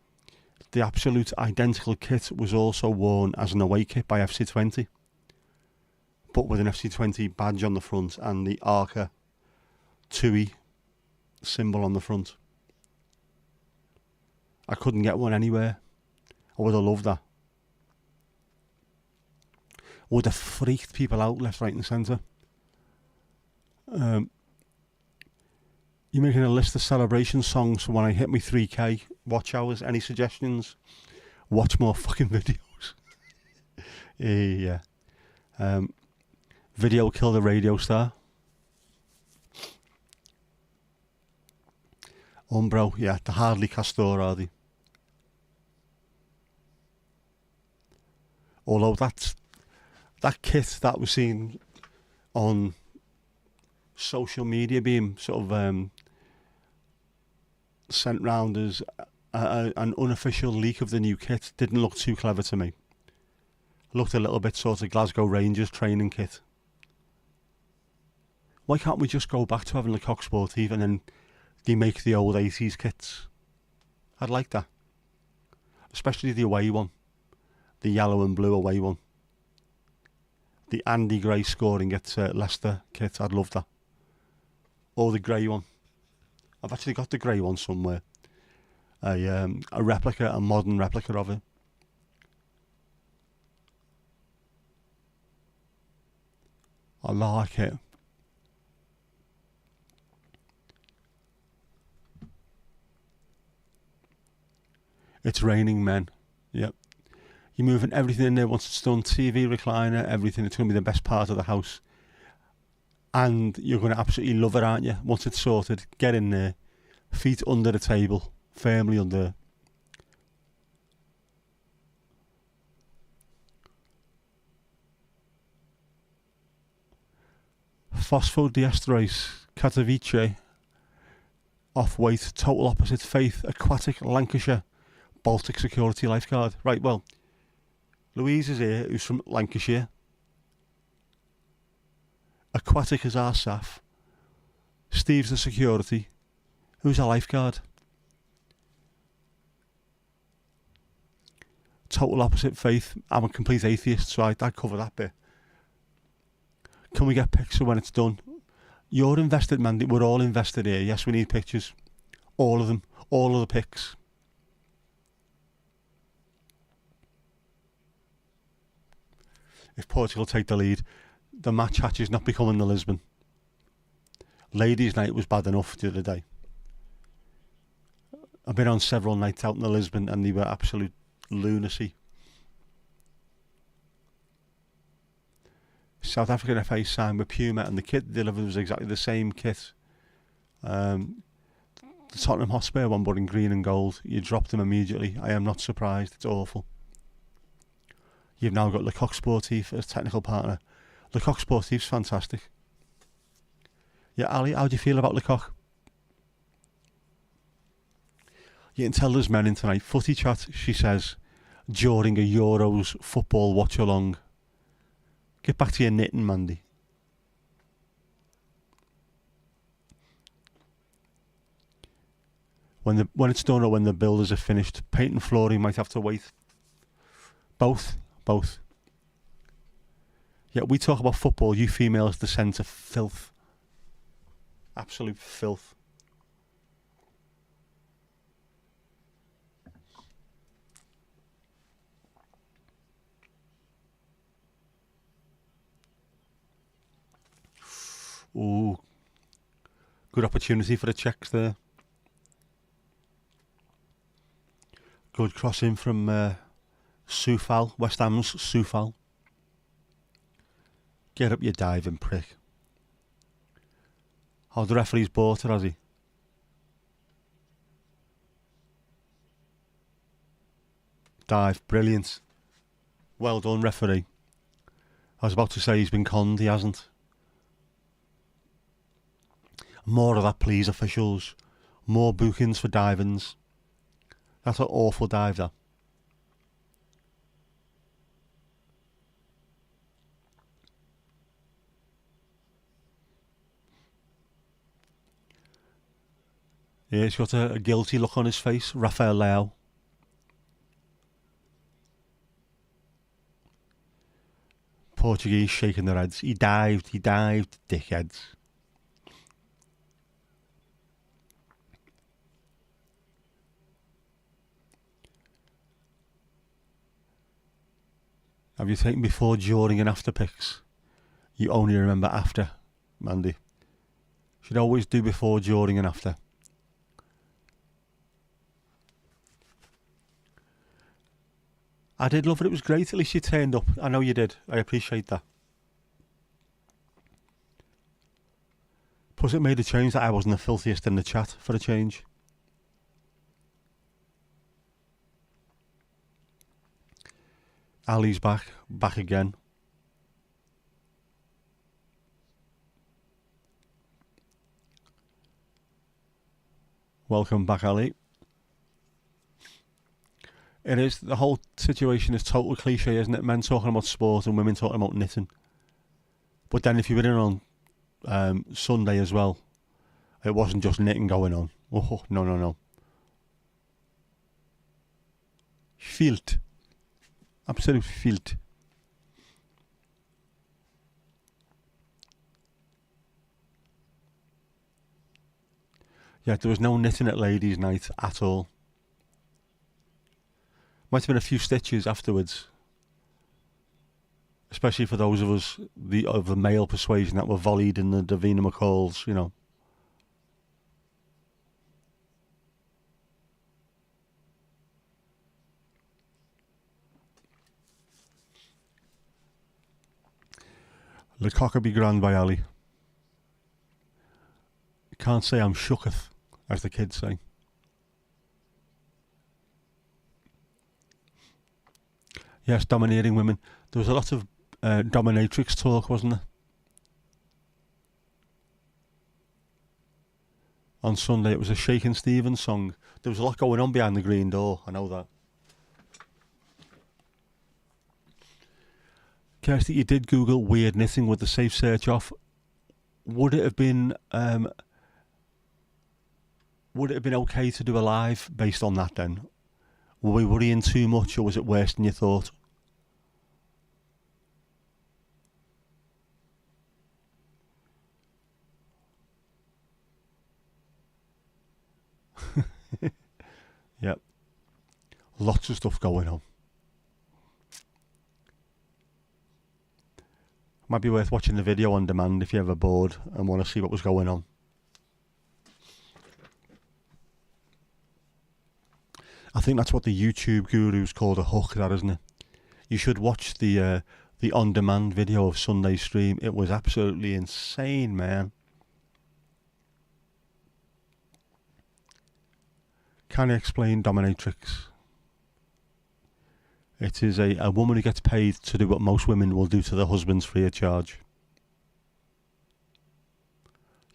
the absolute identical kit was also worn as an away kit by FC20, but with an FC20 badge on the front and the Arca TUI symbol on the front. I couldn't get one anywhere. I would have loved that. Would have freaked people out left, right and centre. You're making a list of celebration songs for when I hit my 3k watch hours. Any suggestions? Watch more fucking videos. Yeah. Video killed a radio star. Umbro, yeah, they're hardly Castor, are they? Although that kit that was seen on social media being sort of sent round as an unofficial leak of the new kit didn't look too clever to me. Looked a little bit sort of Glasgow Rangers training kit. Why can't we just go back to having Lecoq Sportif and then they make the old 80s kits? I'd like that. Especially the away one. The yellow and blue away one. The Andy Gray scoring at Leicester kit, I'd love that. Or the grey one. I've actually got the grey one somewhere. A replica, a modern replica of it. I like it. It's raining men. Yep. You're moving everything in there once it's done. TV, recliner, everything. It's going to be the best part of the house. And you're going to absolutely love it, aren't you? Once it's sorted, get in there. Feet under the table. Firmly under. Phosphodiesterase, Katowice, off-weight, total opposite faith, aquatic, Lancashire, Baltic security lifeguard. Right, well, Louise is here, who's from Lancashire. Aquatic is our staff. Steve's the security. Who's our lifeguard? Total opposite faith. I'm a complete atheist, so I'd cover that bit. Can we get pics of when it's done? You're invested, Mandy. We're all invested here. Yes, we need pictures. All of them. All of the pics. If Portugal take the lead, the match hatch is not becoming the Lisbon. Ladies' night was bad enough the other day. I've been on several nights out in the Lisbon and they were absolute lunacy. South African FA signed with Puma and the kit delivered was exactly the same kit. The Tottenham Hotspur one, but in green and gold. You dropped them immediately. I am not surprised. It's awful. You've now got Lecoq Sportif as technical partner. Lecoq Sportif's fantastic. Yeah, Ali, how do you feel about Lecoq? You can tell there's men in tonight. Footy chat, she says, during a Euros football watch along. Get back to your knitting, Mandy. when it's done or when the builders are finished. Paint and flooring might have to wait. Both. Yeah, we talk about football. You females descend to filth. Absolute filth. Ooh, good opportunity for the Czechs there. Good crossing from Soufal, West Ham's Soufal. Get up, you diving prick. Oh, the referee's bought it, has he? Dive, brilliant. Well done, referee. I was about to say he's been conned, he hasn't. More of that, please, officials. More bookings for divings. That's an awful dive, that. Yeah, he's got a guilty look on his face. Rafael Leao. Portuguese shaking their heads. He dived, dickheads. Have you taken before, during and after pics? You only remember after, Mandy. Should always do before, during and after. I did love it. It was great. At least you turned up. I know you did. I appreciate that. Plus it made a change that I wasn't the filthiest in the chat for a change. Ali's back again. Welcome back, Ali. It is, the whole situation is total cliche, isn't it? Men talking about sport and women talking about knitting. But then if you were in on Sunday as well, it wasn't just knitting going on. Oh, no. Filth. Absolute filth. Yeah, there was no knitting at ladies' night at all. Might have been a few stitches afterwards. Especially for those of us of the male persuasion that were volleyed in the Davina McCalls, you know. Le cocker be grand by Ali. Can't say I'm shooketh, as the kids say. Yes, dominating women. There was a lot of dominatrix talk, wasn't there? On Sunday, it was a Shakin' Stevens song. There was a lot going on behind the green door, I know that. Kirsty, you did Google weird knitting with the safe search off. Would it have been okay to do a live based on that then? Were we worrying too much, or was it worse than you thought? Yep. Lots of stuff going on. Might be worth watching the video on demand if you're ever bored and want to see what was going on. I think that's what the YouTube gurus call a hook, that, isn't it? You should watch the on-demand video of Sunday's stream. It was absolutely insane, man. Can I explain dominatrix? It is a woman who gets paid to do what most women will do to their husbands free of charge.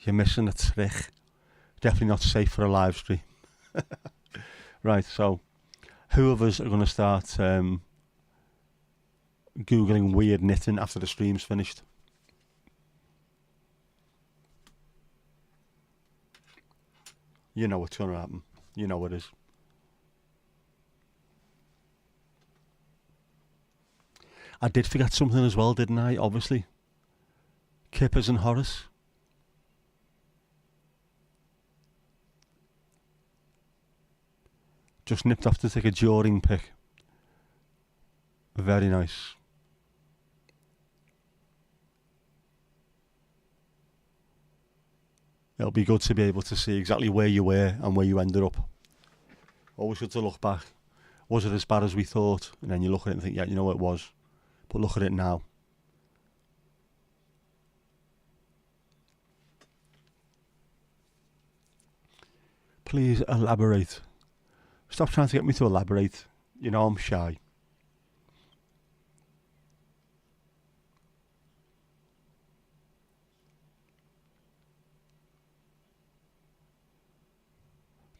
You're missing a trick. Definitely not safe for a live stream. Right, so who of us are going to start Googling weird knitting after the stream's finished? You know what's going to happen. You know it is. I did forget something as well, didn't I? Obviously. Kippers and Horace. Just nipped off to take a during pic. Very nice. It'll be good to be able to see exactly where you were and where you ended up. Always good to look back. Was it as bad as we thought? And then you look at it and think, yeah, you know what it was. But look at it now. Please elaborate. Stop trying to get me to elaborate. You know I'm shy.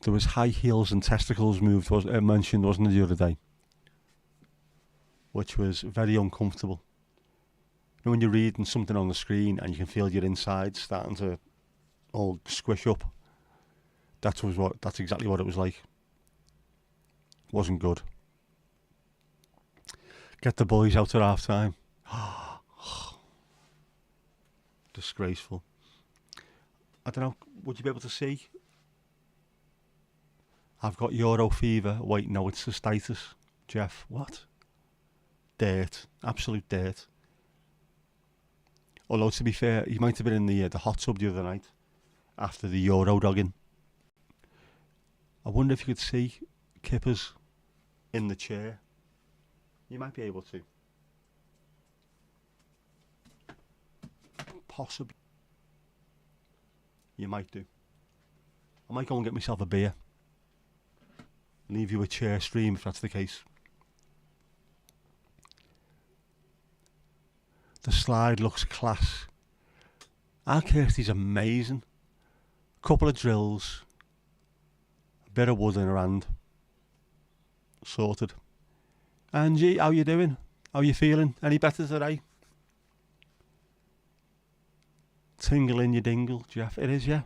There was high heels and testicles mentioned, wasn't it, the other day? Which was very uncomfortable. You know, when you're reading something on the screen and you can feel your insides starting to all squish up. That's exactly what it was like. Wasn't good. Get the boys out at half time. Disgraceful. I don't know, would you be able to see? I've got Euro fever. Wait, no, it's cystitis. Jeff, what? Dirt. Absolute dirt. Although, to be fair, he might have been in the hot tub the other night after the Euro dogging. I wonder if you could see Kippers in the chair. You might be able to. Possibly. You might do. I might go and get myself a beer. Leave you a chair stream if that's the case. The slide looks class. Our Kirsty's amazing. Couple of drills. A bit of wood in her hand. Sorted. Angie, how you doing? How you feeling? Any better today? Tingle in your dingle, Jeff. It is, yeah.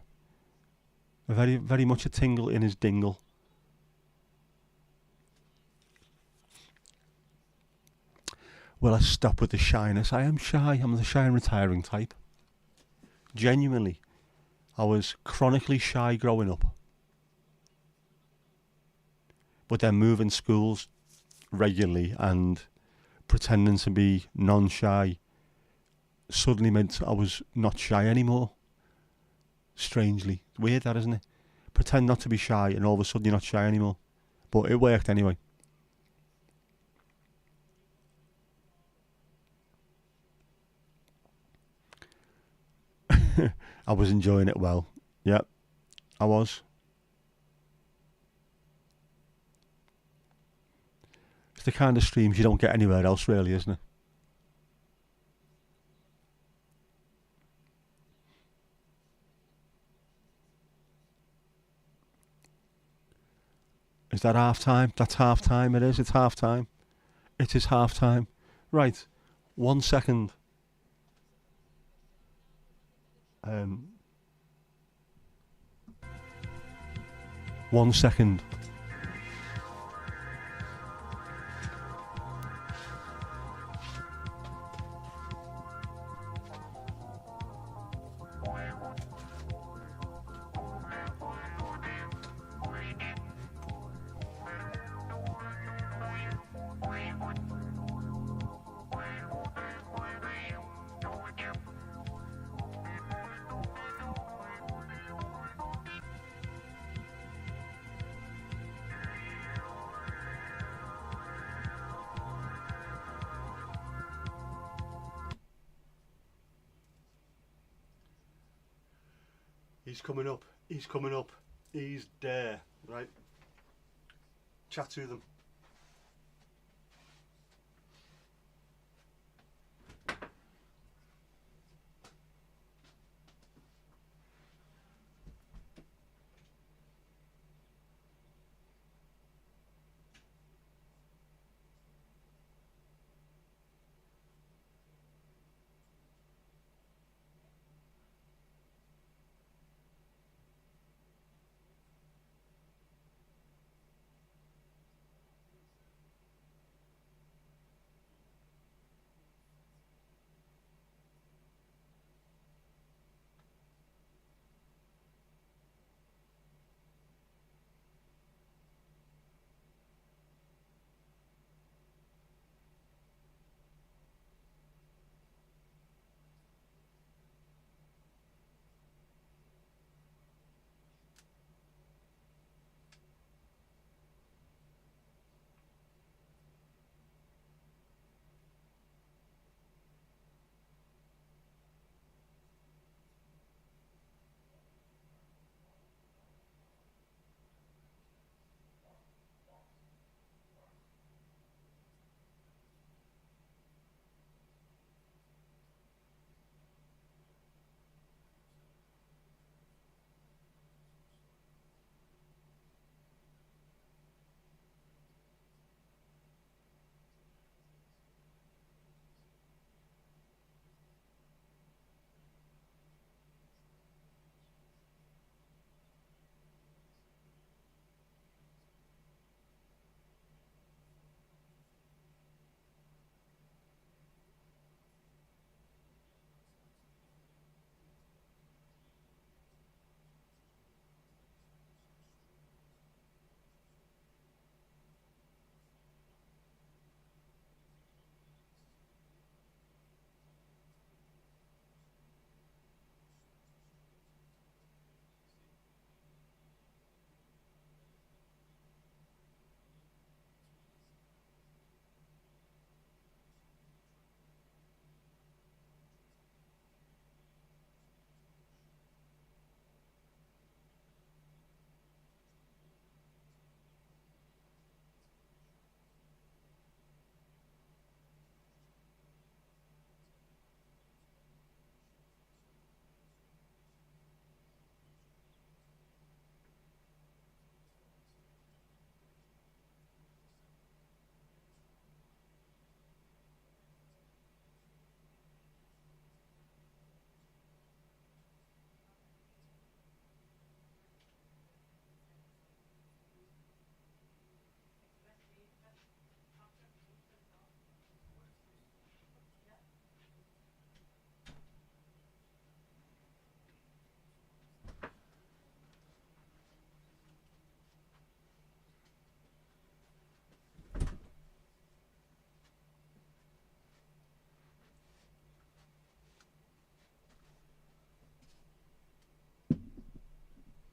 Very, very much a tingle in his dingle. Will I stop with the shyness? I am shy. I'm the shy and retiring type. Genuinely. I was chronically shy growing up. But then moving schools regularly and pretending to be non-shy suddenly meant I was not shy anymore. Strangely. Weird that, isn't it? Pretend not to be shy and all of a sudden you're not shy anymore. But it worked anyway. I was enjoying it well. Yep, I was. It's the kind of streams you don't get anywhere else, really, isn't it? Is that half time? That's half time, it is. It's half time. It is half time. Right, 1 second. Um, 1 second. He's coming up. He's coming up. He's there. Right. Chat to them.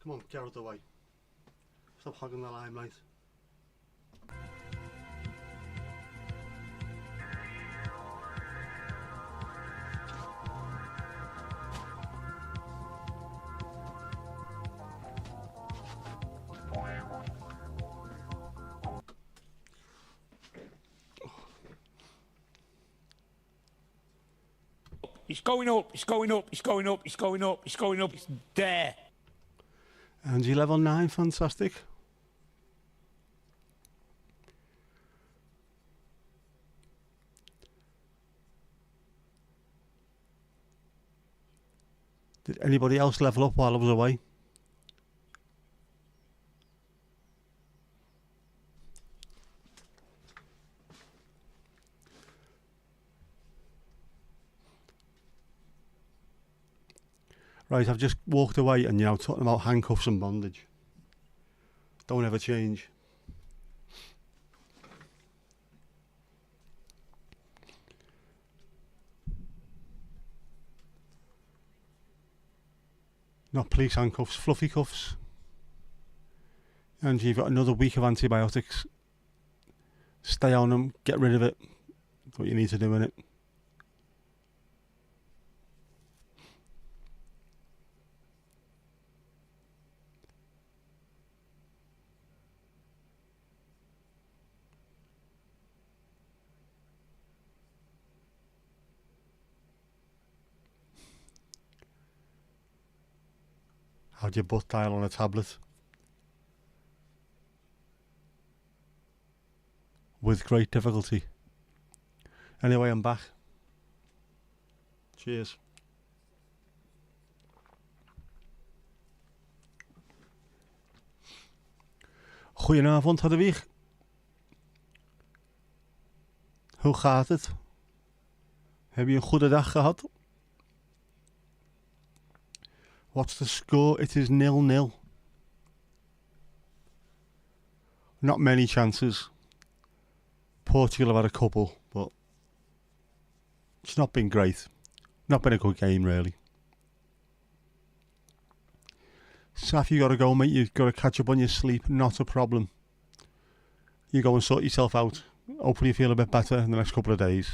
Come on, get out of the way. Stop hogging the limelight. It's going up, it's going up, it's going up, it's going up, it's going up, it's there. Energy level 9, fantastic. Did anybody else level up while I was away? Right, I've just walked away and you're now talking about handcuffs and bondage. Don't ever change. Not police handcuffs, fluffy cuffs. And you've got another week of antibiotics. Stay on them, get rid of it. That's what you need to do in it. How'd your butt dial on a tablet? With great difficulty. Anyway, I'm back. Cheers. Goedenavond, Hadewig. Hoe gaat het? Heb je een goede dag gehad? What's the score? It is 0-0. Not many chances. Portugal have had a couple, but it's not been great. Not been a good game, really. Saf, you got to go, mate. You've got to catch up on your sleep. Not a problem. You go and sort yourself out. Hopefully you feel a bit better in the next couple of days.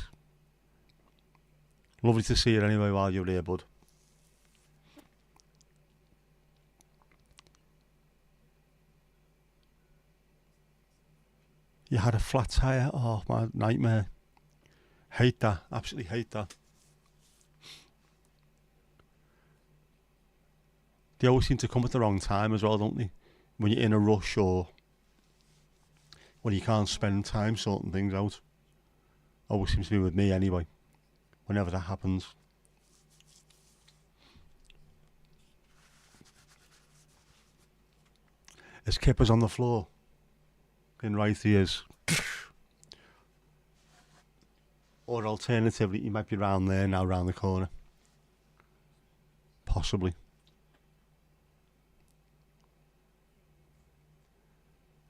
Lovely to see you anyway while you're here, bud. You had a flat tyre? Oh, my nightmare. Hate that. Absolutely hate that. They always seem to come at the wrong time as well, don't they? When you're in a rush or when you can't spend time sorting things out. Always seems to be with me anyway. Whenever that happens. His kipper's on the floor. In right he is. Or alternatively, he might be round there now, round the corner. Possibly.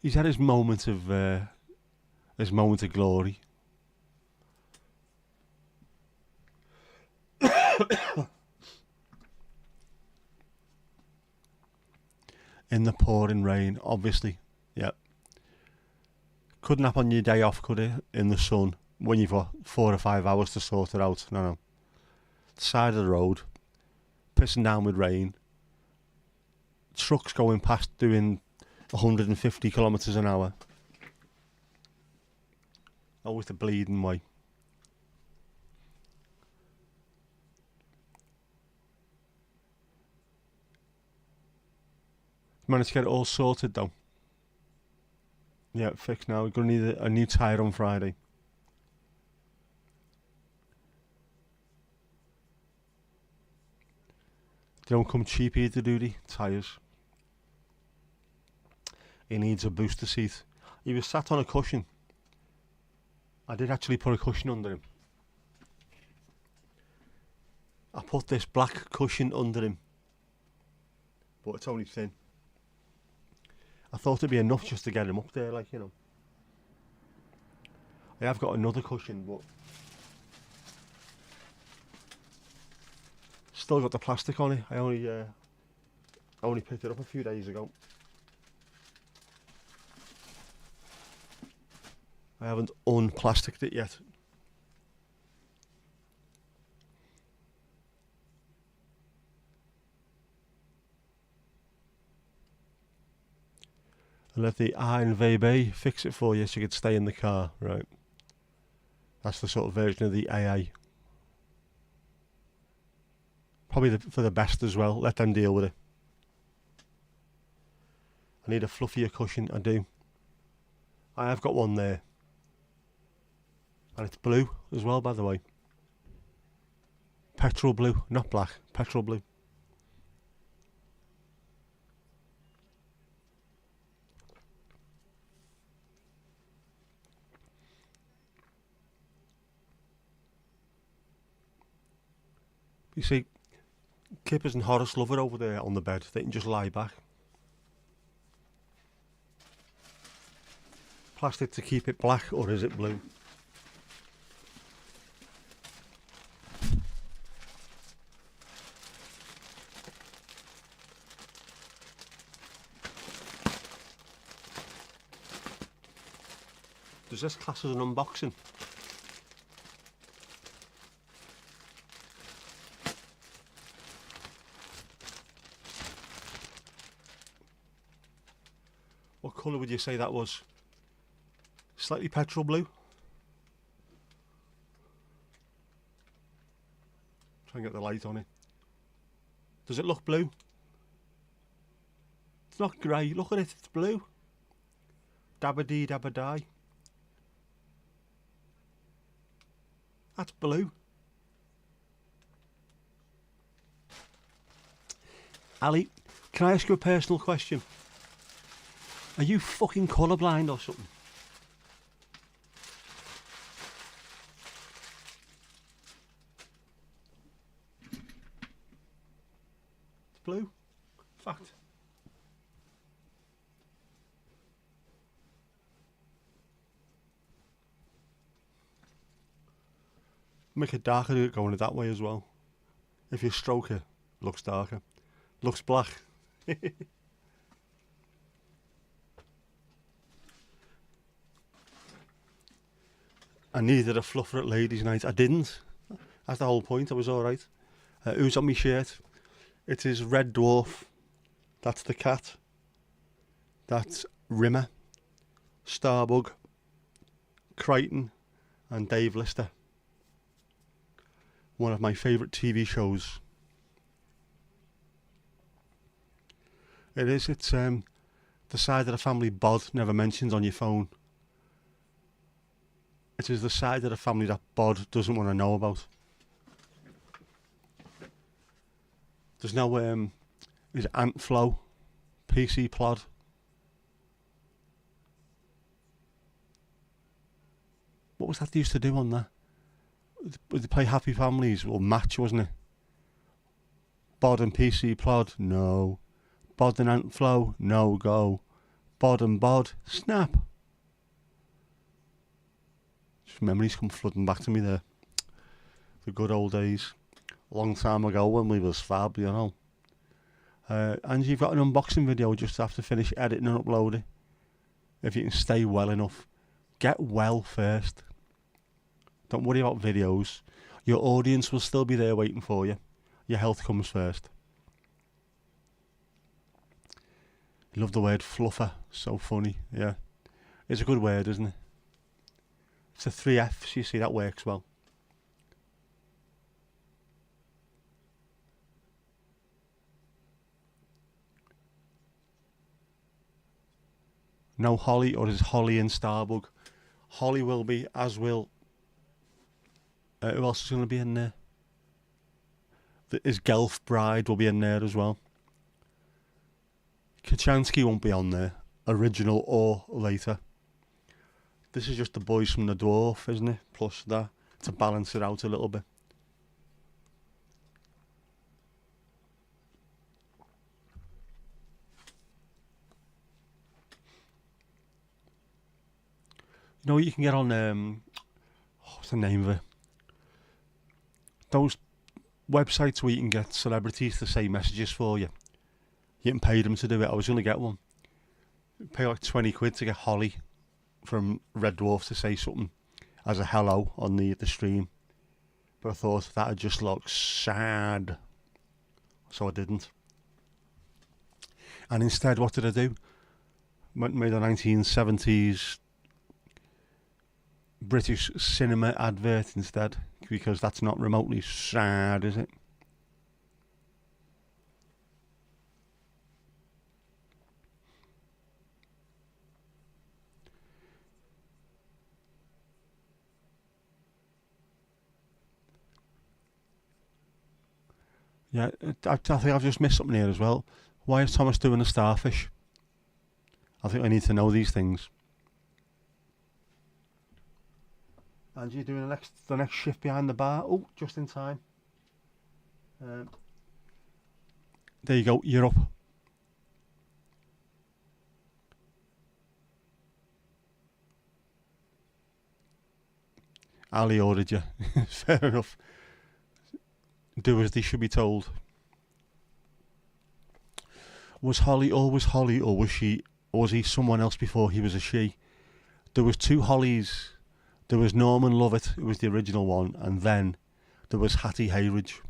He's had his moment of glory. In the pouring rain, obviously. Yep. Couldn't happen on your day off, could it? In the sun, when you've got 4 or 5 hours to sort it out. No. The side of the road, pissing down with rain. Trucks going past doing 150 kilometres an hour. Always the bleeding way. Managed to get it all sorted though. Yeah, fixed now. We're going to need a new tyre on Friday. They don't come cheap either, do they? Tyres. He needs a booster seat. He was sat on a cushion. I did actually put a cushion under him. I put this black cushion under him. But it's only thin. I thought it'd be enough just to get him up there, like, you know. I have got another cushion, but still got the plastic on it. I only I only picked it up a few days ago. I haven't unplasticed it yet. And let the ANWB fix it for you so you could stay in the car, right? That's the sort of version of the AA. Probably for the best as well. Let them deal with it. I need a fluffier cushion, I do. I have got one there. And it's blue as well, by the way. Petrol blue, not black, petrol blue. You see, Kippers and Horace love it over there on the bed. They can just lie back. Plastic to keep it black, or is it blue? Does this class as an unboxing? What colour would you say that was? Slightly petrol blue? Try and get the light on it. Does it look blue? It's not grey, look at it, it's blue. Dabba-dee, dabba-die. That's blue. Ali, can I ask you a personal question? Are you fucking colourblind or something? It's blue. Fact. Make it darker going that way as well. If you stroke it, looks darker. Looks black. I needed a fluffer at ladies' night. I didn't. That's the whole point. I was alright. Who's on my shirt? It is Red Dwarf. That's the cat. That's Rimmer, Starbug, Crichton, and Dave Lister. One of my favourite TV shows. It is. It's the side of the family Bod never mentions on your phone. It is the side of the family that Bod doesn't want to know about. There's no is Ant Flow, PC Plod. What was that they used to do on there? Would they play Happy Families or Match, wasn't it? Bod and PC Plod, no. Bod and Ant Flow, no go. Bod and Bod, snap. Just memories come flooding back to me there. The good old days. A long time ago when we was fab, you know. And you've got an unboxing video, just have to finish editing and upload it. If you can stay well enough. Get well first. Don't worry about videos. Your audience will still be there waiting for you. Your health comes first. I love the word fluffer. So funny, yeah. It's a good word, isn't it? It's a 3 F's, you see, that works well. No Holly, or is Holly and Starbug? Holly will be, as will... who else is going to be in there? His Gelf Bride will be in there as well. Kachansky won't be on there, original or later. This is just the boys from the Dwarf, isn't it? Plus that, to balance it out a little bit. You know what you can get on, what's the name of it? Those websites where you can get celebrities to say messages for you. You can pay them to do it. I was going to get one. Pay like 20 quid to get Holly from Red Dwarf to say something as a hello on the stream. But I thought that would just look sad. So I didn't. And instead, what did I do? Made a 1970s British cinema advert instead. Because that's not remotely sad, is it? Yeah, I think I've just missed something here as well. Why is Thomas doing a starfish? I think I need to know these things. And you're doing the next shift behind the bar. Oh, just in time. There you go. You're up. Ali ordered you. Fair enough. Do as they should be told. Was Holly always Holly, or was he someone else before he was a she? There was two Hollies. There was Norman Lovett, who was the original one, and then there was Hattie Hayridge,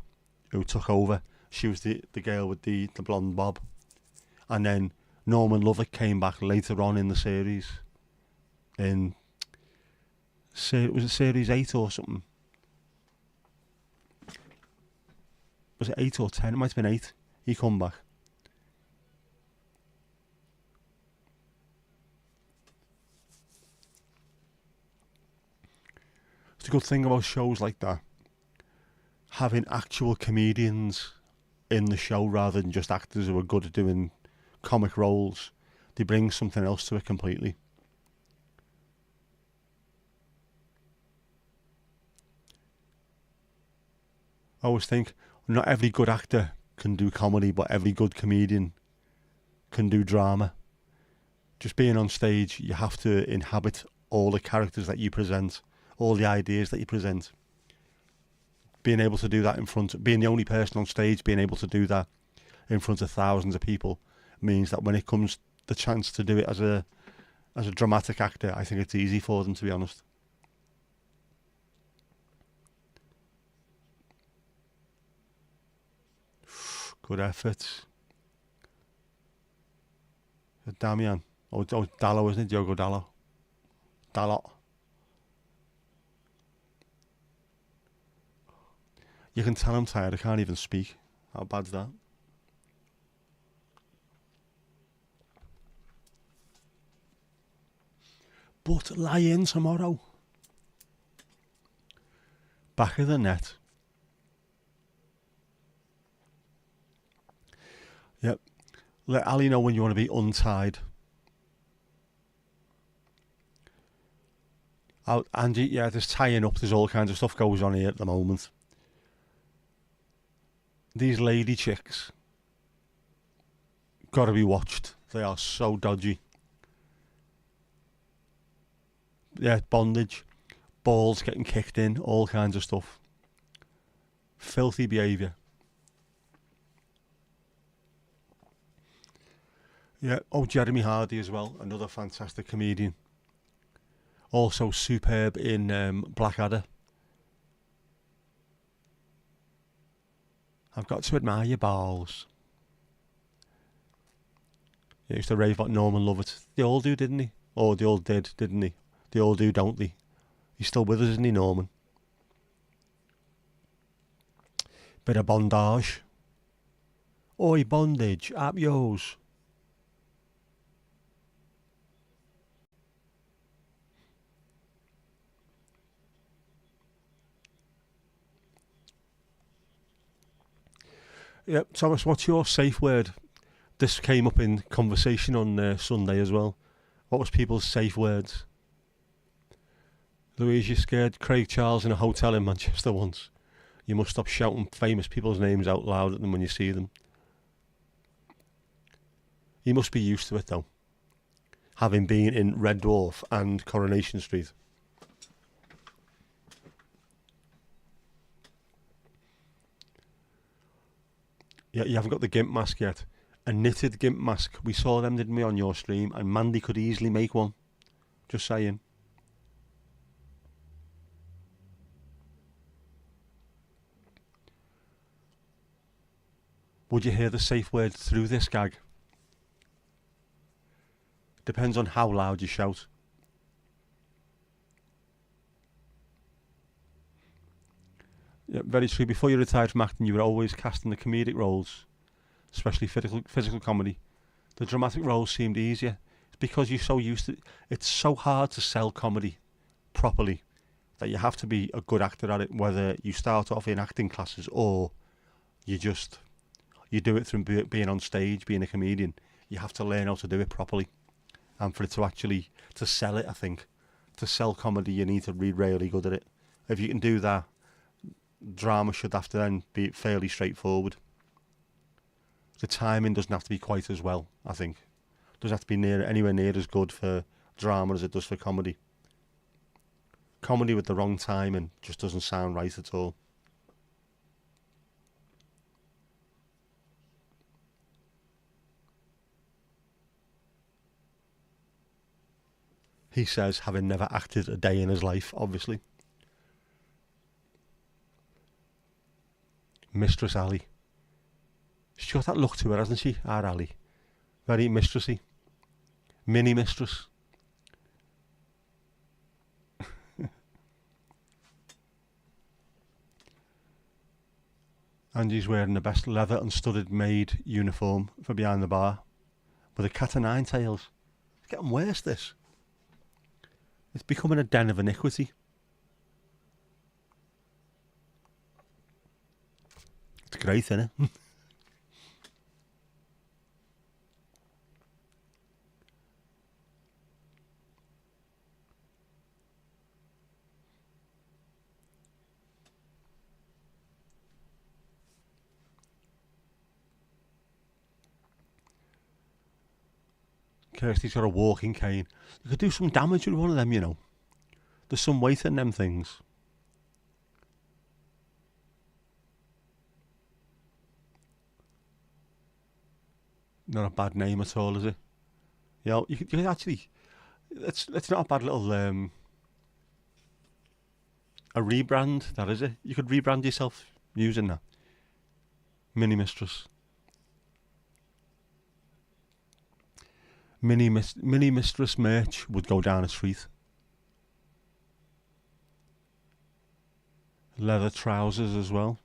who took over. She was the girl with the blonde bob. And then Norman Lovett came back later on in the series. Was it series 8 or something? Was it 8 or 10? It might have been 8. He come back. It's a good thing about shows like that. Having actual comedians in the show rather than just actors who are good at doing comic roles. They bring something else to it completely. I always think not every good actor can do comedy, but every good comedian can do drama. Just being on stage, you have to inhabit all the characters that you present, all the ideas that you present. Being able to do that being the only person on stage, being able to do that in front of thousands of people means that when it comes the chance to do it as a dramatic actor, I think it's easy for them, to be honest. Good effort. Damian. Oh, Dallo, isn't it? Diogo Dallo. Dalot. You can tell I'm tired. I can't even speak. How bad's that? But lie in tomorrow. Back of the net. Yep. Let Ali know when you want to be untied. Angie, yeah, there's tying up. There's all kinds of stuff goes on here at the moment. These lady chicks gotta be watched. They are so dodgy. Yeah, bondage, balls getting kicked in, all kinds of stuff. Filthy behaviour. Yeah, oh, Jeremy Hardy as well, another fantastic comedian. Also superb in Blackadder. I've got to admire your balls. He used to rave about Norman Lovett. They all do, didn't he? Or they all did, didn't they? They all do, don't they? He's still with us, isn't he, Norman? Bit of bondage. Oi, bondage, up yours. Yeah, Thomas, what's your safe word? This came up in conversation on Sunday as well. What was people's safe words? Louise, you scared Craig Charles in a hotel in Manchester once. You must stop shouting famous people's names out loud at them when you see them. He must be used to it though, having been in Red Dwarf and Coronation Street. Yeah, you haven't got the gimp mask yet. A knitted gimp mask. We saw them, didn't we, on your stream? And Mandy could easily make one. Just saying. Would you hear the safe word through this gag? Depends on how loud you shout. Yeah, very true. Before you retired from acting, you were always casting the comedic roles, especially physical comedy. The dramatic roles seemed easier. It's because you're so used to it. It's so hard to sell comedy properly that you have to be a good actor at it, whether you start off in acting classes or you do it through being on stage, being a comedian. You have to learn how to do it properly. And for it to sell it, I think, to sell comedy, you need to be really good at it. If you can do that, drama should have to then be fairly straightforward. The timing doesn't have to be quite as well, I think. It doesn't have to be anywhere near as good for drama as it does for comedy. Comedy with the wrong timing just doesn't sound right at all. He says, having never acted a day in his life, obviously. Mistress Ali. She's got that look to her, hasn't she, our Ali? Very mistressy. Mini mistress. Angie's wearing the best leather and studded maid uniform for behind the bar. With a cat o' nine tails. It's getting worse, this. It's becoming a den of iniquity. It's great, isn't it? Kirsty's got a walking cane. You could do some damage with one of them, you know. There's some weight in them things. Not a bad name at all, is it? You know, you could actually... It's not a bad little... a rebrand, that is it. You could rebrand yourself using that. Mini Mistress. Mini Mistress merch would go down a street. Leather trousers as well.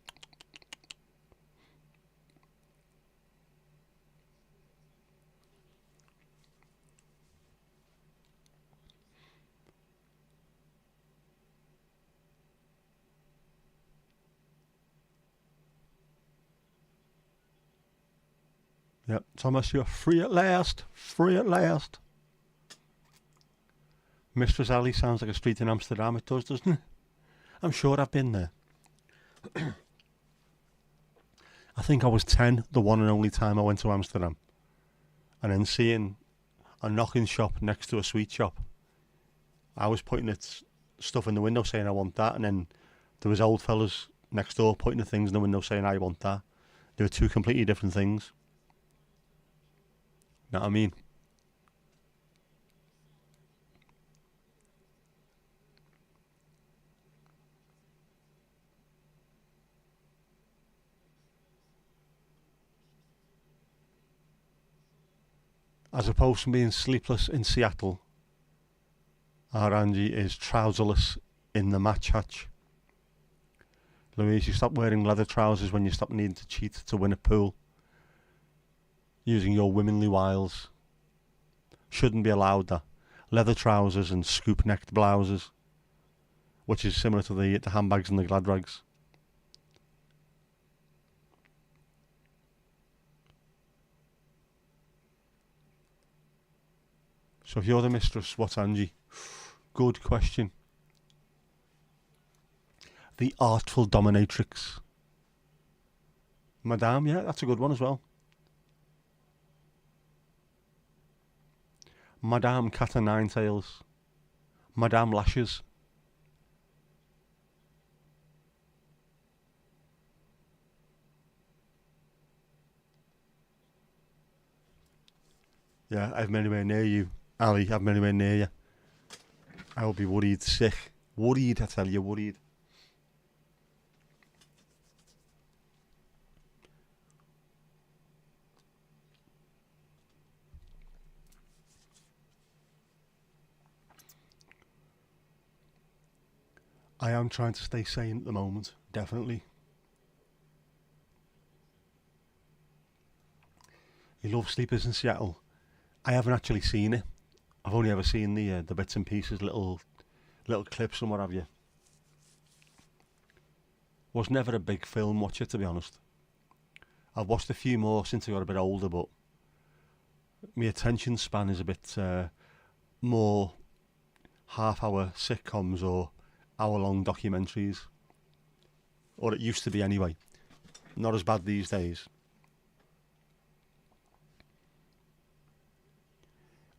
Yep, Thomas, you're free at last. Free at last. Mistress Alley sounds like a street in Amsterdam. It does, doesn't it? I'm sure I've been there. I think I was 10, the one and only time I went to Amsterdam. And then seeing a knocking shop next to a sweet shop, I was pointing at stuff in the window saying I want that, and then there was old fellas next door pointing at things in the window saying I want that. They were two completely different things. Know what I mean? As opposed to being sleepless in Seattle, our Angie is trouserless in the match hatch. Louise, you stop wearing leather trousers when you stop needing to cheat to win a pool. Using your womanly wiles. Shouldn't be allowed, that. Leather trousers and scoop-necked blouses, which is similar to the handbags and the glad rags. So if you're the mistress, what's Angie? Good question. The artful dominatrix. Madame, yeah, that's a good one as well. Madame Cat o' Nine Tails. Madame Lashes. Yeah, I'm anywhere near you. Ali, I'm anywhere near you. I will be worried, sick. Worried, I tell you, worried. I am trying to stay sane at the moment, definitely. You love Sleepers in Seattle. I haven't actually seen it. I've only ever seen the bits and pieces, little clips and what have you. Was never a big film watcher, to be honest. I've watched a few more since I got a bit older, but my attention span is a bit more half-hour sitcoms or hour-long documentaries. Or it used to be anyway. Not as bad these days.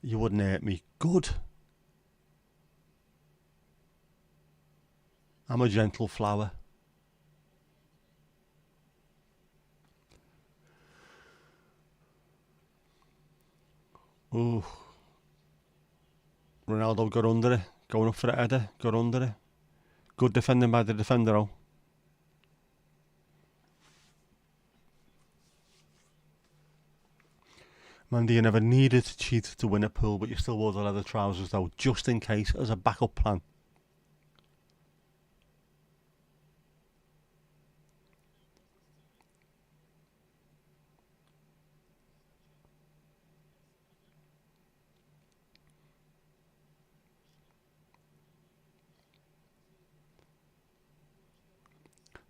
You wouldn't hurt me. Good. I'm a gentle flower. Ooh. Ronaldo got under it. Going up for a header. Got under it. Good defending by the defender, oh. Mandy, you never needed to cheat to win a pool, but you still wore the leather trousers, though, just in case, as a backup plan.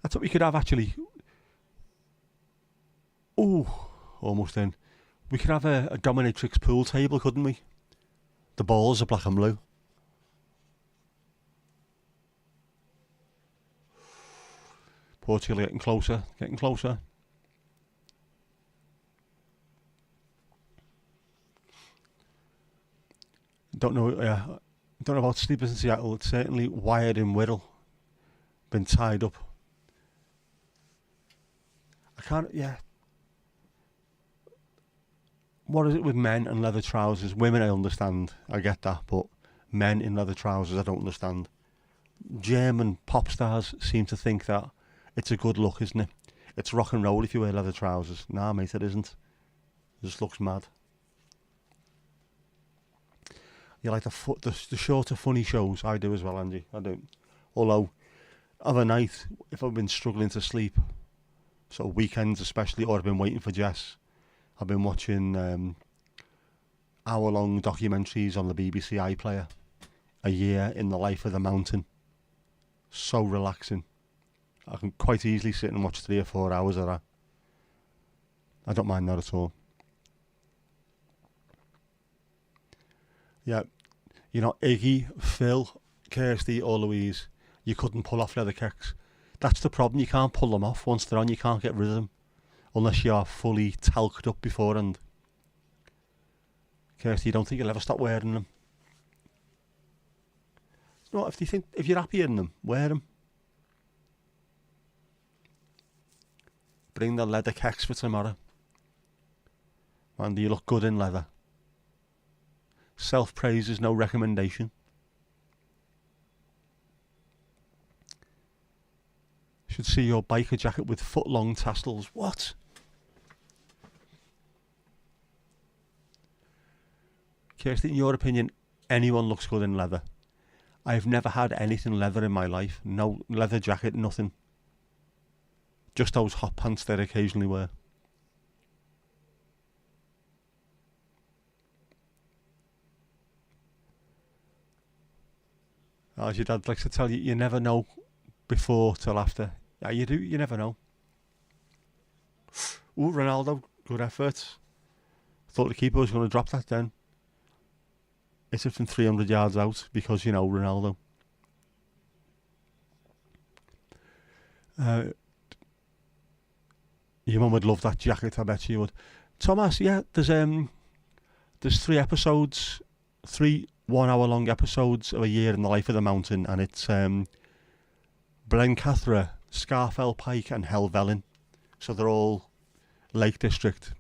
That's what we could have, actually. Ooh, almost in. We could have a dominatrix pool table, couldn't we? The balls are black and blue. Portugal getting closer, getting closer. Don't know about Sleepers in Seattle. It's certainly wired in Wirral. Been tied up. I can't, yeah. What is it with men and leather trousers? Women, I understand. I get that. But men in leather trousers, I don't understand. German pop stars seem to think that it's a good look, isn't it? It's rock and roll if you wear leather trousers. Nah, mate, it isn't. It just looks mad. You like the shorter, funny shows? I do as well, Angie. I do. Although, other night, if I've been struggling to sleep, so weekends especially, or I've been waiting for Jess, I've been watching hour-long documentaries on the BBC iPlayer. A year in the life of the mountain. So relaxing. I can quite easily sit and watch 3 or 4 hours of that. I don't mind that at all. Yeah, you know, Iggy, Phil, Kirsty or Louise, you couldn't pull off leather kicks. That's the problem, you can't pull them off. Once they're on, you can't get rid of them. Unless you are fully talced up beforehand. Kirsty, you don't think you'll ever stop wearing them? No, if you're happy in them, wear them. Bring the leather kecks for tomorrow. Mandy, you look good in leather. Self-praise is no recommendation. Should see your biker jacket with foot-long tassels. What? Kirsty, in your opinion, anyone looks good in leather? I've never had anything leather in my life. No leather jacket, nothing. Just those hot pants that I occasionally wear. As your dad likes to tell you, you never know before till after. Yeah, you do, you never know. Ooh, Ronaldo, good effort. Thought the keeper was going to drop that then. It's it from 300 yards out because, you know, Ronaldo. Your mum would love that jacket, I bet she would. Thomas, yeah, there's 3 episodes, 3 1-hour-long episodes of A Year in the Life of the Mountain, and it's Blencathra, Scarfell Pike and Helvellyn. So they're all Lake District.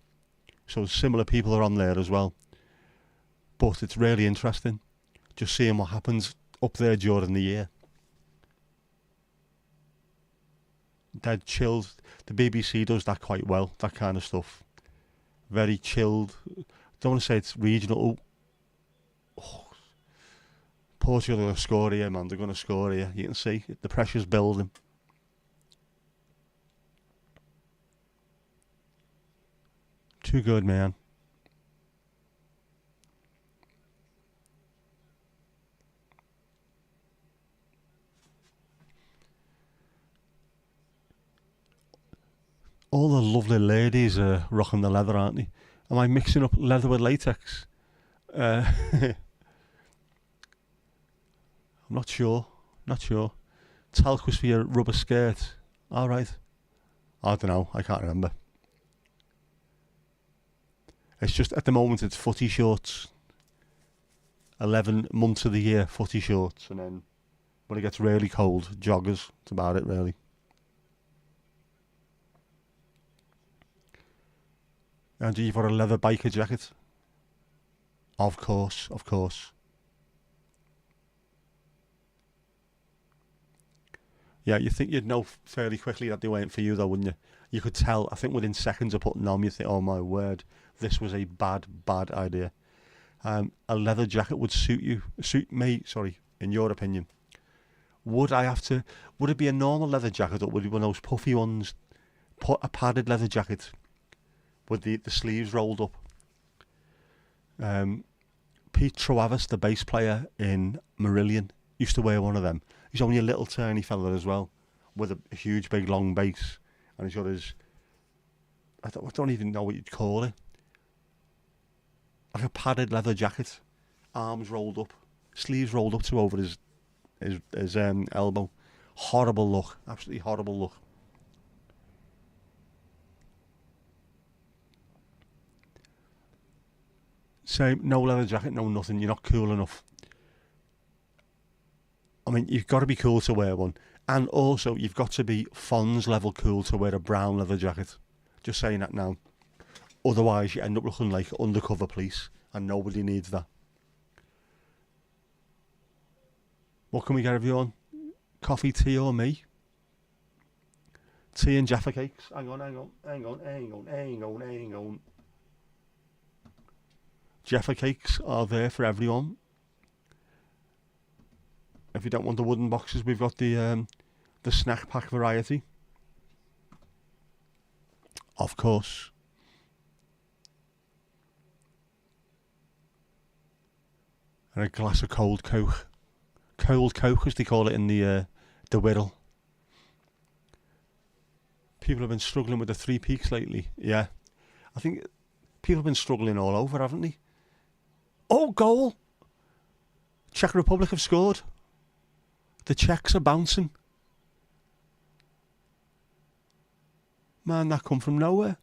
So similar people are on there as well. But it's really interesting just seeing what happens up there during the year. Dead chilled. The BBC does that quite well, that kind of stuff. Very chilled. Don't want to say it's regional. Oh, Portugal are going to score here, man. They're going to score here. You can see the pressure's building. Too good, man. All the lovely ladies are rocking the leather, aren't they? Am I mixing up leather with latex? I'm not sure. Not sure. Talc was for your rubber skirt. All right. I don't know. I can't remember. It's just at the moment it's footy shorts. 11 months of the year, footy shorts, and then when it gets really cold, joggers. That's about it, really. And you've got a leather biker jacket? Of course, of course. Yeah, you think you'd know fairly quickly that they weren't for you, though, wouldn't you? You could tell. I think within seconds of putting them on, you think, oh my word, this was a bad, bad idea. A leather jacket would suit me, sorry, in your opinion. Would it be a normal leather jacket, or would it be one of those puffy ones? Put a padded leather jacket with the sleeves rolled up. Pete Travis, the bass player in Marillion, used to wear one of them. He's only a little tiny fella as well, with a huge, big, long bass, and he's got his. I don't even know what you'd call it. Like a padded leather jacket, arms rolled up, sleeves rolled up to over his elbow. Horrible look, absolutely horrible look. Same, no leather jacket, no nothing. You're not cool enough. I mean, you've got to be cool to wear one. And also, you've got to be Fonz level cool to wear a brown leather jacket. Just saying that now. Otherwise, you end up looking like undercover police. And nobody needs that. What can we get everyone? Coffee, tea or me? Tea and Jaffa cakes. Hang on. Jaffa cakes are there for everyone. If you don't want the wooden boxes, we've got the snack pack variety. Of course. And a glass of cold Coke. Cold Coke, as they call it in the Wirral. People have been struggling with the 3 peaks lately. Yeah. I think people have been struggling all over, haven't they? Oh, goal! Czech Republic have scored. The Czechs are bouncing. Man, that come from nowhere.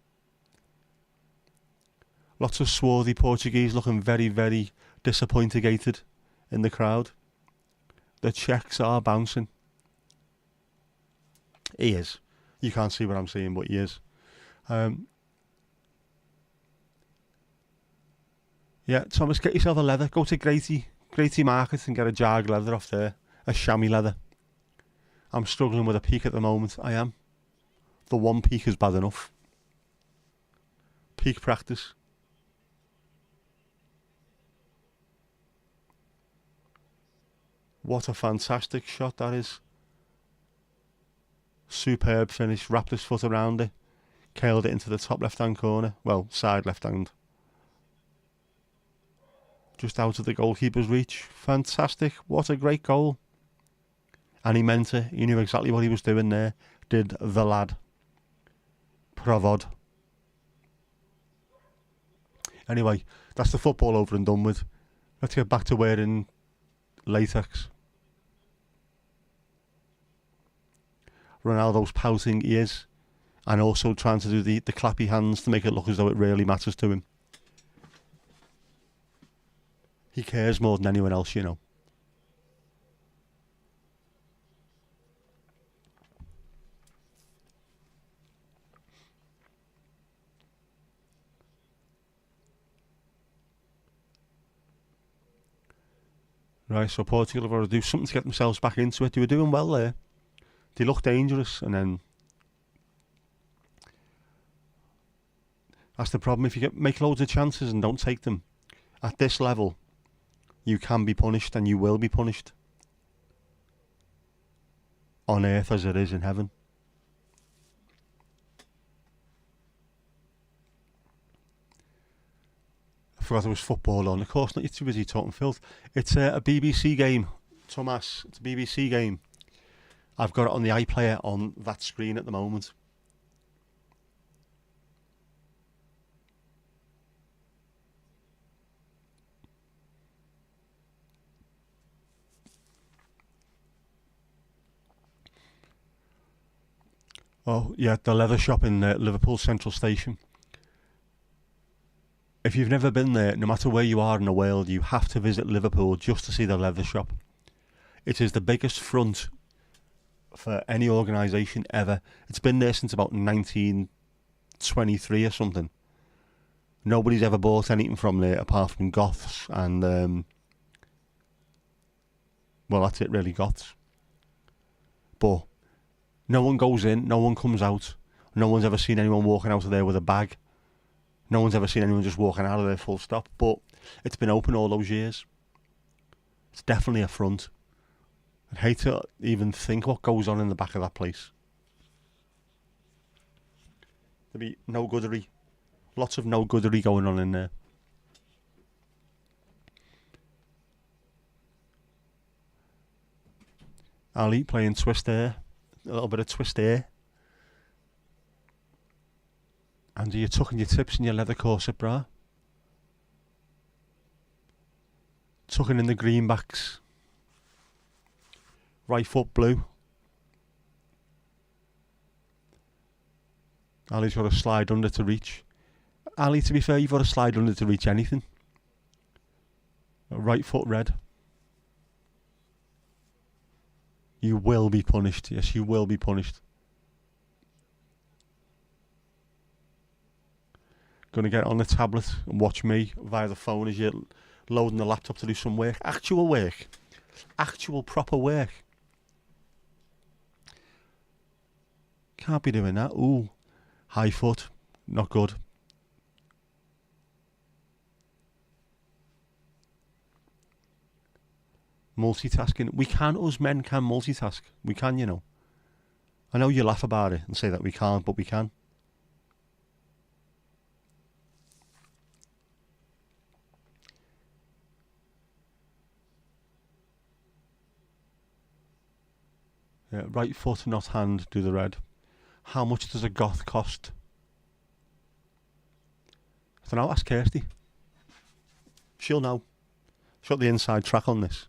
Lots of swarthy Portuguese looking very, very disappointed in the crowd. The Czechs are bouncing. He is. You can't see what I'm seeing, but he is. Yeah, Thomas, get yourself a leather. Go to Grady Market and get a Jag leather off there. A chamois leather. I'm struggling with a peak at the moment. I am. The 1 peak is bad enough. Peak practice. What a fantastic shot that is. Superb finish. Wrapped his foot around it. Curled it into the top left-hand corner. Well, side left-hand. Just out of the goalkeeper's reach. Fantastic. What a great goal. And he meant it. He knew exactly what he was doing there. Did the lad. Provod. Anyway, that's the football over and done with. Let's get back to wearing latex. Ronaldo's pouting, he is. And also trying to do the clappy hands to make it look as though it really matters to him. He cares more than anyone else, you know. Right, so Portugal have got to do something to get themselves back into it. They were doing well there. They looked dangerous, and then that's the problem. If you make loads of chances and don't take them at this level, you can be punished, and you will be punished on earth as it is in heaven. I forgot there was football on. Of course not, you're too busy talking filth. It's a BBC game, Thomas. It's a BBC game. I've got it on the iPlayer on that screen at the moment. Oh, yeah, the leather shop in Liverpool Central Station. If you've never been there, no matter where you are in the world, you have to visit Liverpool just to see the leather shop. It is the biggest front for any organisation ever. It's been there since about 1923 or something. Nobody's ever bought anything from there apart from goths and, well, that's it really, goths. But no one goes in, no one comes out. No one's ever seen anyone walking out of there with a bag. No one's ever seen anyone just walking out of there full stop. But it's been open all those years. It's definitely a front. I'd hate to even think what goes on in the back of that place. There'd be no goodery. Lots of no goodery going on in there. Ali playing twist air. A little bit of twist air. And you're tucking your tips in your leather corset bra. Tucking in the greenbacks. Right foot blue. Ali's got to slide under to reach. Ali, to be fair, you've got to slide under to reach anything. Right foot red. You will be punished. Yes, you will be punished. Going to get on the tablet and watch me via the phone as you're loading the laptop to do some work. Actual work. Actual proper work. Can't be doing that. Ooh. High foot. Not good. Multitasking. We can, us men can multitask. We can, you know. I know you laugh about it and say that we can't, but we can. Yeah, right foot, not hand, do the red. How much does a goth cost? I don't know, ask Kirsty. She'll know. She's got the inside track on this.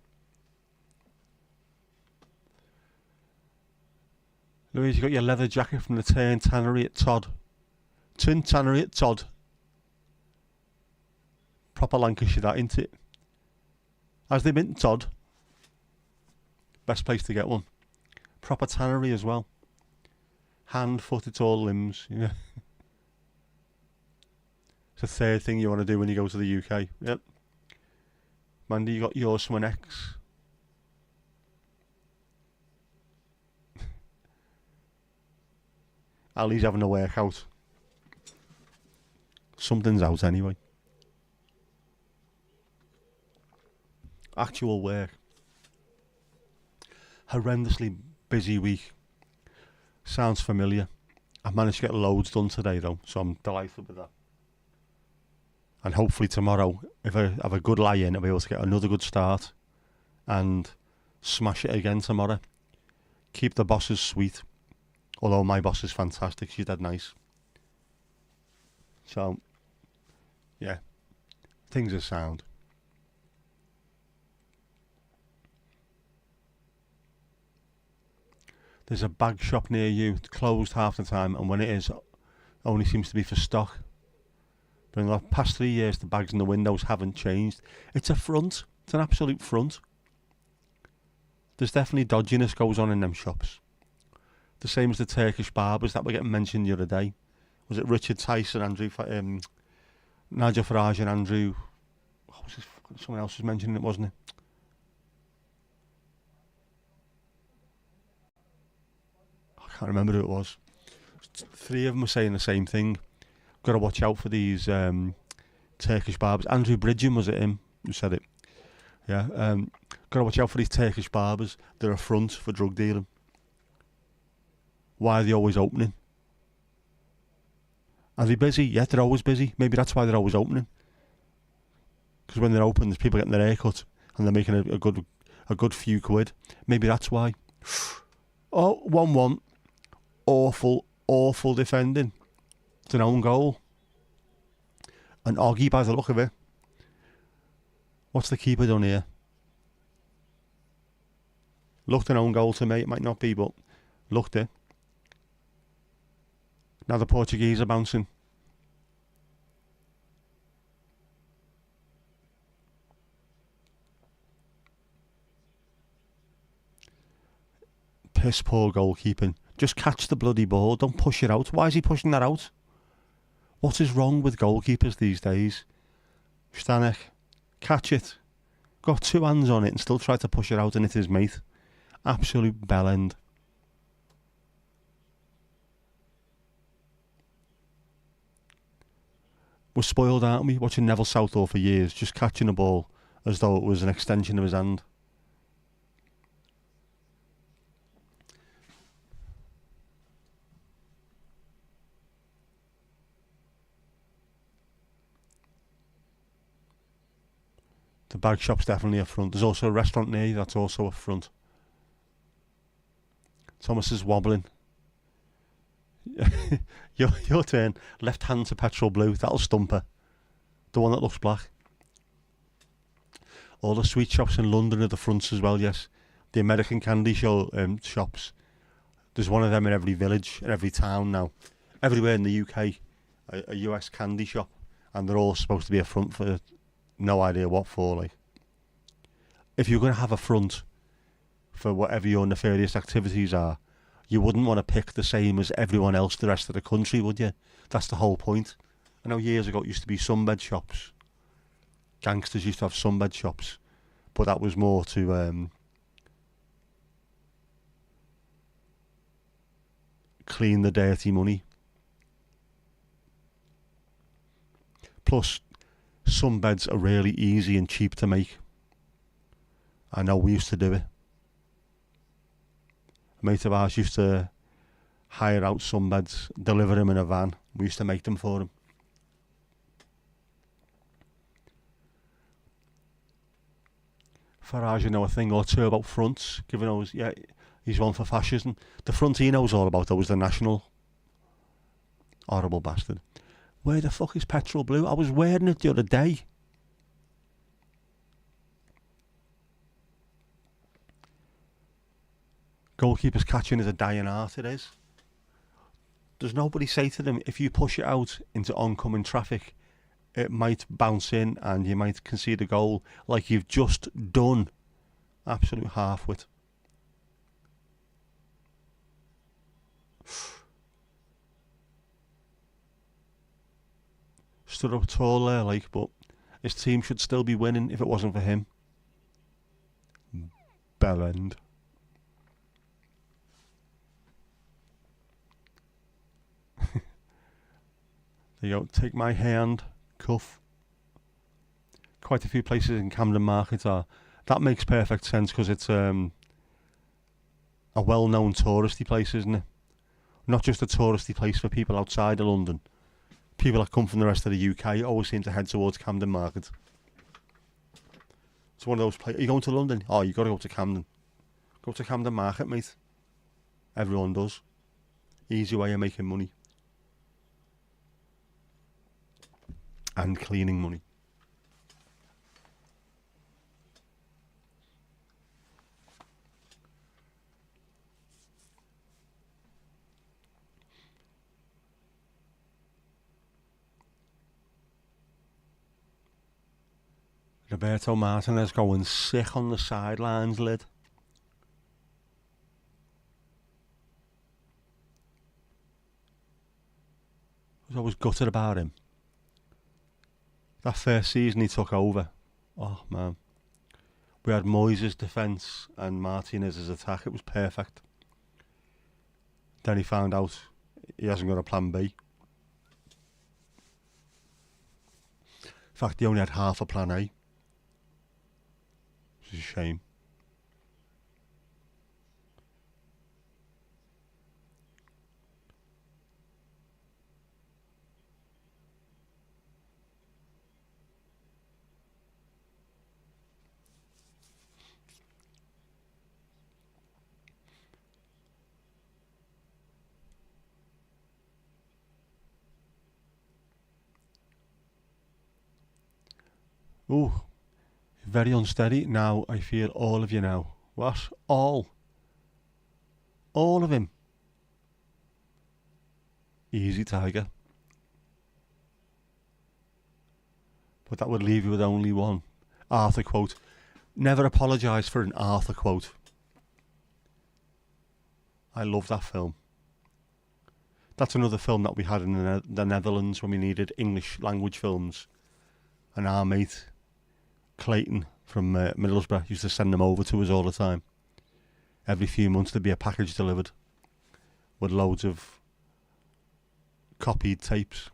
Louise, you got your leather jacket from the Turn Tannery at Todd. Turn Tannery at Todd. Proper Lancashire, that, ain't it? Has they been Todd? Best place to get one. Proper tannery as well. Hand, foot, it's all limbs. Yeah. It's the third thing you want to do when you go to the UK. Yep. Mandy, you got yours from an ex. Ali's having a workout. Something's out anyway. Actual work. Horrendously busy week. Sounds familiar. I've managed to get loads done today though, so I'm delighted with that. And hopefully tomorrow, if I have a good lie in, I'll be able to get another good start and smash it again tomorrow. Keep the bosses sweet. Although my boss is fantastic, she's dead nice. So, yeah, things are sound. There's a bag shop near you. It's closed half the time, and when it is, only seems to be for stock. But in the past 3 years, the bags in the windows haven't changed. It's a front. It's an absolute front. There's definitely dodginess goes on in them shops. The same as the Turkish barbers that were getting mentioned the other day. Was it Richard Tyson, Nigel Farage and Andrew... Someone else was mentioning it, wasn't it? can't remember who it was. 3 of them were saying the same thing. Got to watch out for these Turkish barbers. Andrew Bridgen, was it him who said it? Yeah. Got to watch out for these Turkish barbers. They're a front for drug dealing. Why are they always opening? Are they busy? Yeah, they're always busy. Maybe that's why they're always opening. Because when they're open, there's people getting their hair cut and they're making a good few quid. Maybe that's why. Oh, 1-1. Awful defending. It's an own goal. An Oggy by the look of it. What's the keeper done here? Looked an own goal to me. It might not be, but looked it. Now the Portuguese are bouncing. Piss poor goalkeeping. Just catch the bloody ball. Don't push it out. Why is he pushing that out? What is wrong with goalkeepers these days? Stanek, catch it. Got 2 hands on it and still try to push it out and hit his mate. Absolute bellend. We're spoiled, aren't we? Watching Neville Southall for years, just catching a ball as though it was an extension of his hand. The bag shop's definitely a front. There's also a restaurant near you that's also a front. Thomas is wobbling. Your turn. Left hand to petrol blue. That'll stump her. The one that looks black. All the sweet shops in London are the fronts as well, yes. The American candy shops. There's one of them in every village, in every town now. Everywhere in the UK, a US candy shop. And they're all supposed to be a front for no idea what for, like. If you're going to have a front for whatever your nefarious activities are, you wouldn't want to pick the same as everyone else the rest of the country, would you? That's the whole point. I know years ago it used to be sunbed shops. Gangsters used to have sunbed shops. But that was more to clean the dirty money. Plus, sunbeds are really easy and cheap to make. I know we used to do it. A mate of ours used to hire out sunbeds, deliver them in a van. We used to make them for him. Farage, you know a thing or two about fronts, given those, yeah, he's one for fascism. The front he knows all about, though, is the National. Horrible bastard. Where the fuck is petrol blue? I was wearing it the other day. Goalkeepers catching is a dying art, it is. Does nobody say to them, if you push it out into oncoming traffic, it might bounce in and you might concede a goal like you've just done? Absolute half-wit. Stood up tall there, like, but his team should still be winning if it wasn't for him. Bellend. There you go, take my hand, cuff. Quite a few places in Camden Market are. That makes perfect sense because it's a well-known touristy place, isn't it? Not just a touristy place for people outside of London. People that come from the rest of the UK always seem to head towards Camden Market. It's one of those places. Are you going to London? Oh, you got to go to Camden. Go to Camden Market, mate. Everyone does. Easy way of making money. And cleaning money. Roberto Martinez going sick on the sidelines, lid. I was always gutted about him. That first season he took over. Oh, man. We had Moyes' defence and Martinez's attack. It was perfect. Then he found out he hasn't got a plan B. In fact, he only had half a plan A, which is a shame. Ooh, very unsteady. Now I feel all of you now. What? All of him. Easy, Tiger. But that would leave you with only one Arthur quote. Never apologise for an Arthur quote. I love that film. That's another film that we had in the Netherlands when we needed English language films. And our mate, Clayton from Middlesbrough, used to send them over to us all the time. Every few months there'd be a package delivered with loads of copied tapes.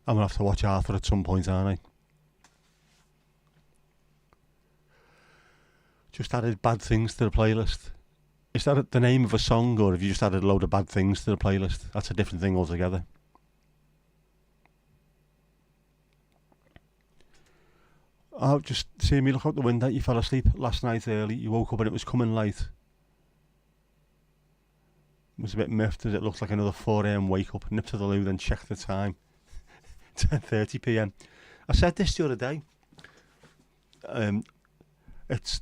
I'm going to have to watch Arthur at some point, aren't I? Just added Bad Things to the playlist. Is that the name of a song, or have you just added a load of bad things to the playlist? That's a different thing altogether. Oh, just seeing me look out the window. You fell asleep last night early. You woke up and it was coming light. It was a bit miffed as it looked like another 4 a.m. wake up. Nip to the loo, then check the time. 10:30 p.m. I said this the other day. It's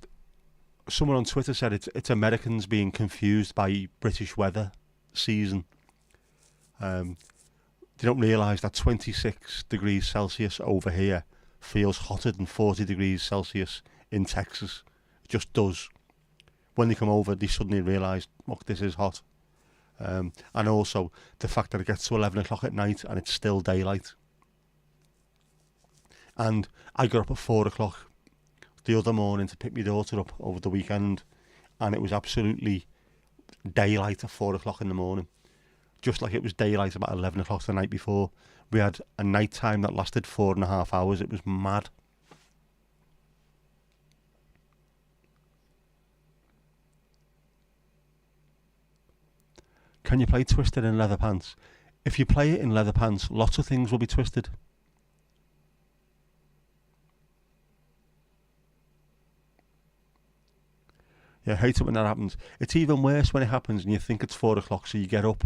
someone on Twitter said it's Americans being confused by British weather season. They don't realise that 26 degrees Celsius over here feels hotter than 40 degrees Celsius in Texas. It just does. When they come over, they suddenly realise, look, this is hot. And also the fact that it gets to 11 o'clock at night and it's still daylight. And I got up at 4 o'clock the other morning to pick my daughter up over the weekend, and it was absolutely daylight at 4 o'clock in the morning, just like it was daylight about 11 o'clock the night before. We had a night time that lasted 4.5 hours. It was mad. Can you play Twisted in leather pants? If you play it in leather pants, lots of things will be twisted. Yeah, I hate it when that happens. It's even worse when it happens and you think it's 4 o'clock, so you get up.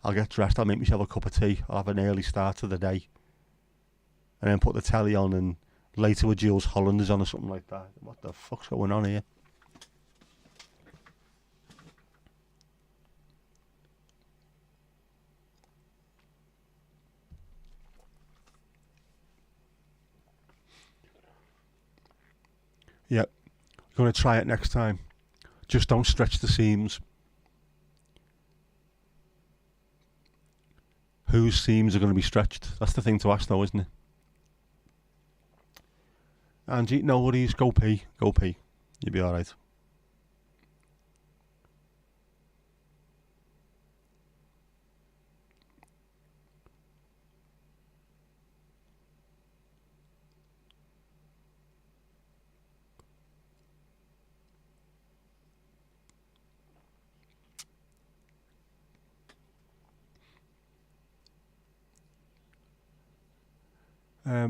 I'll get dressed, I'll make myself a cup of tea, I'll have an early start to the day. And then put the telly on and later with Jules Hollanders on or something like that. What the fuck's going on here? Yep. Going to try it next time. Just don't stretch the seams. Whose seams are going to be stretched? That's the thing to ask though, isn't it? Angie, no worries. Go pee. Go pee. You'll be alright.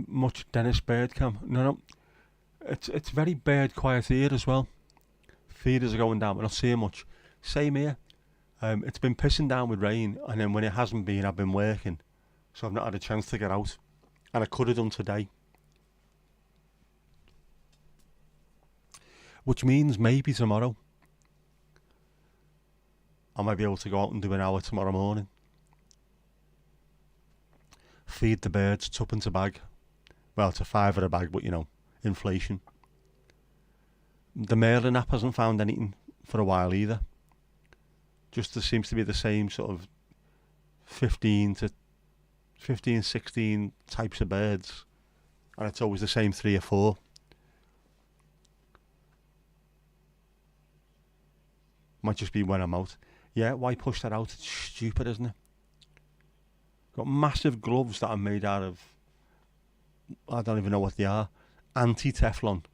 Much Dennis Bird cam. No. It's very bird quiet here as well. Feeders are going down, but not seeing much. Same here. It's been pissing down with rain, and then when it hasn't been, I've been working, so I've not had a chance to get out. And I could have done today. Which means maybe tomorrow I might be able to go out and do an hour tomorrow morning. Feed the birds, tuppence a bag. Well, it's a £5 a bag, but you know, inflation. The Merlin app hasn't found anything for a while either. Just there seems to be the same sort of 15, 16 types of birds. And it's always the same 3 or 4. Might just be when I'm out. Yeah, why push that out? It's stupid, isn't it? Got massive gloves that are made out of, I don't even know what they are, anti-Teflon.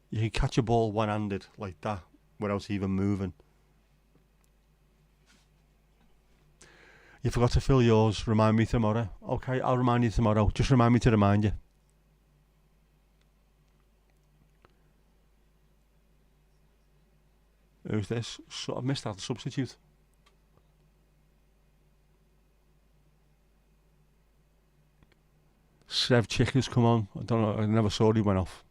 You can catch a ball one-handed like that without even moving. You forgot to fill yours. Remind me tomorrow. Okay, I'll remind you tomorrow. Just remind me to remind you. Who's this? So I've missed out the substitute. Sevchik has come on. I don't know. I never saw he went off.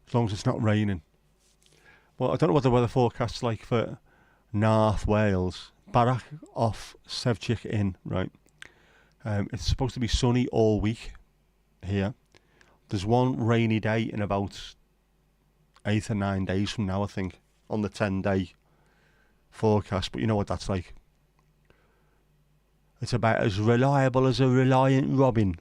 As long as it's not raining. Well, I don't know what the weather forecast's like for North Wales. Barak off, Sevchik in, right? It's supposed to be sunny all week here. There's one rainy day in about 8 or 9 days from now, I think, on the 10-day forecast. But you know what that's like. It's about as reliable as a reliant robin.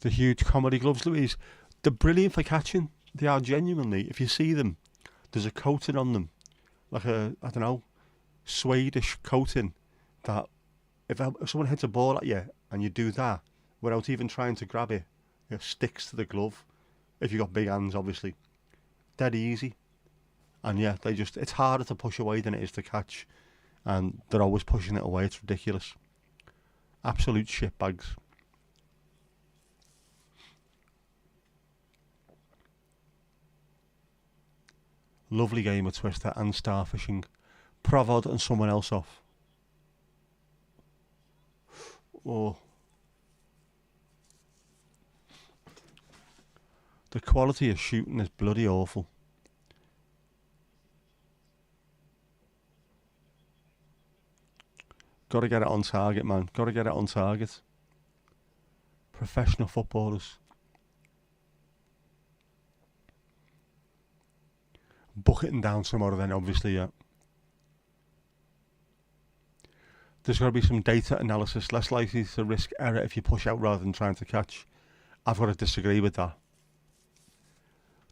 The huge comedy gloves, Louise. They're brilliant for catching. They are genuinely. If you see them, there's a coating on them, like a, I don't know, Swedish coating that if someone hits a ball at you and you do that without even trying to grab it, it sticks to the glove. If you've got big hands, obviously. Dead easy. And yeah, it's harder to push away than it is to catch. And they're always pushing it away. It's ridiculous. Absolute shitbags. Lovely game of Twister and Starfishing. Provod and someone else off. Oh. The quality of shooting is bloody awful. Got to get it on target, man. Got to get it on target. Professional footballers. Bucketing down tomorrow then, obviously, yeah. There's got to be some data analysis. Less likely to risk error if you push out rather than trying to catch. I've got to disagree with that.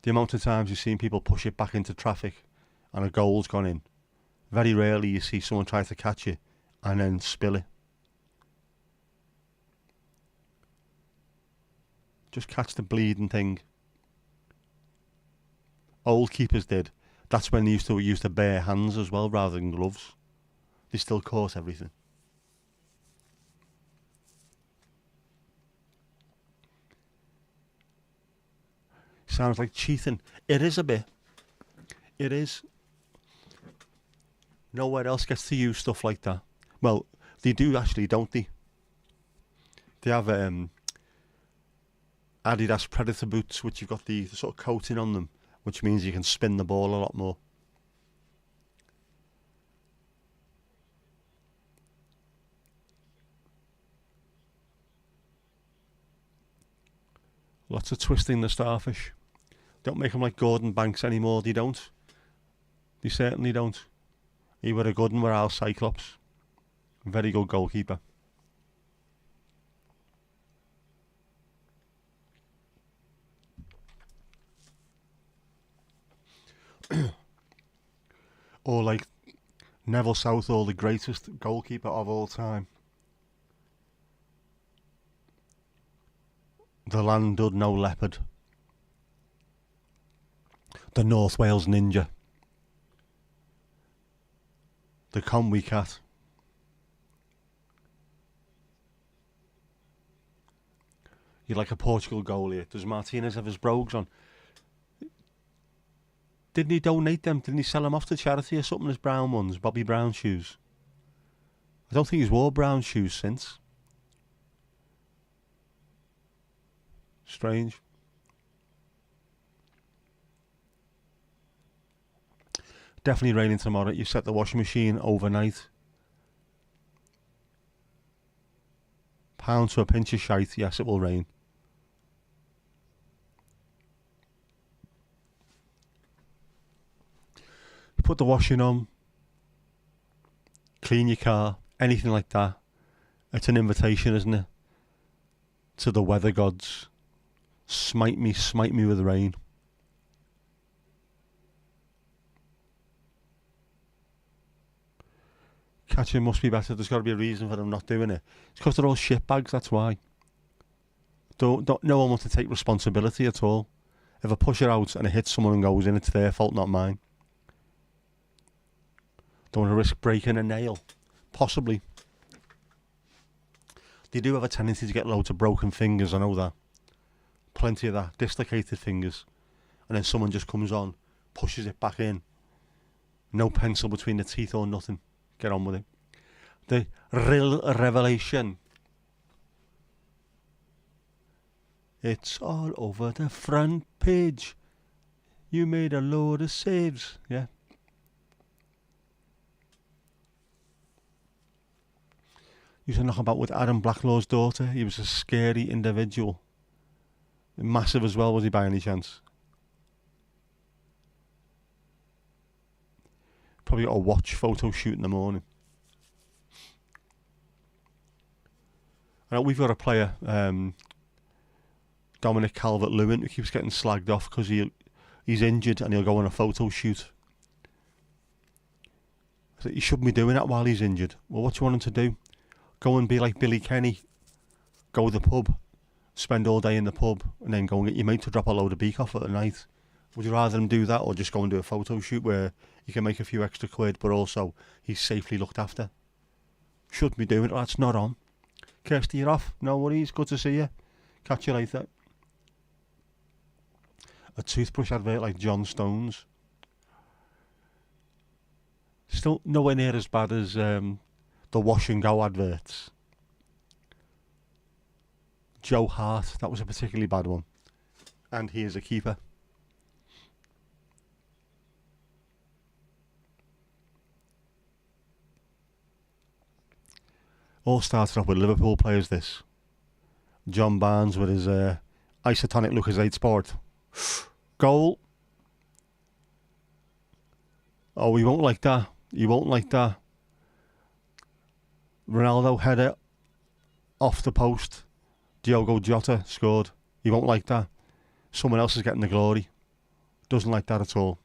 The amount of times you've seen people push it back into traffic and a goal's gone in. Very rarely you see someone try to catch it and then spill it. Just catch the bleeding thing. Old keepers did. That's when they used to use the bare hands as well rather than gloves. They still caught everything. Sounds like cheating. It is a bit. It is. Nowhere else gets to use stuff like that. Well, they do actually, don't they? They have Adidas Predator boots, which you've got the sort of coating on them, which means you can spin the ball a lot more. Lots of twisting the starfish. Don't make them like Gordon Banks anymore, they don't. They certainly don't. He were a good one, were Al Cyclops. Very good goalkeeper. Or like Neville Southall, the greatest goalkeeper of all time. The land did no leopard. The North Wales ninja. The Conwy cat. You're like a Portugal goalie. Does Martinez have his brogues on? Didn't he donate them? Didn't he sell them off to charity or something as brown ones? Bobby Brown shoes. I don't think he's wore brown shoes since. Strange. Definitely raining tomorrow. You set the washing machine overnight. Pound to a pinch of shite. Yes, it will rain. You put the washing on. Clean your car. Anything like that. It's an invitation, isn't it? To the weather gods. Smite me with rain. Catching must be better. There's got to be a reason for them not doing it. It's because they're all shitbags, that's why. No one wants to take responsibility at all. If I push it out and it hits someone and goes in, it's their fault, not mine. Don't want to risk breaking a nail. Possibly. They do have a tendency to get loads of broken fingers, I know that. Plenty of that. Dislocated fingers. And then someone just comes on, pushes it back in. No pencil between the teeth or nothing. Get on with it. The real revelation. It's all over the front page. You made a load of saves. Yeah. Used to knock about with Adam Blacklaw's daughter. He was a scary individual. Massive as well, was he by any chance? Probably got a watch photo shoot in the morning. We've got a player, Dominic Calvert-Lewin, who keeps getting slagged off because he's injured and he'll go on a photo shoot. So he shouldn't be doing that while he's injured. Well, what do you want him to do? Go and be like Billy Kenny. Go to the pub, spend all day in the pub, and then go and get your mate to drop a load of beak off at the night. Would you rather him do that or just go and do a photo shoot where you can make a few extra quid, but also he's safely looked after? Shouldn't be doing it. That's not on. Kirsty, you're off. No worries. Good to see you. Catch you later. A toothbrush advert like John Stone's. Still nowhere near as bad as the wash and go adverts. Joe Hart, that was a particularly bad one. And he is a keeper. All started off with Liverpool players, this. John Barnes with his isotonic Lucozade Sport. Goal. Oh, he won't like that. He won't like that. Ronaldo header off the post. Diogo Jota scored. He won't like that. Someone else is getting the glory. Doesn't like that at all.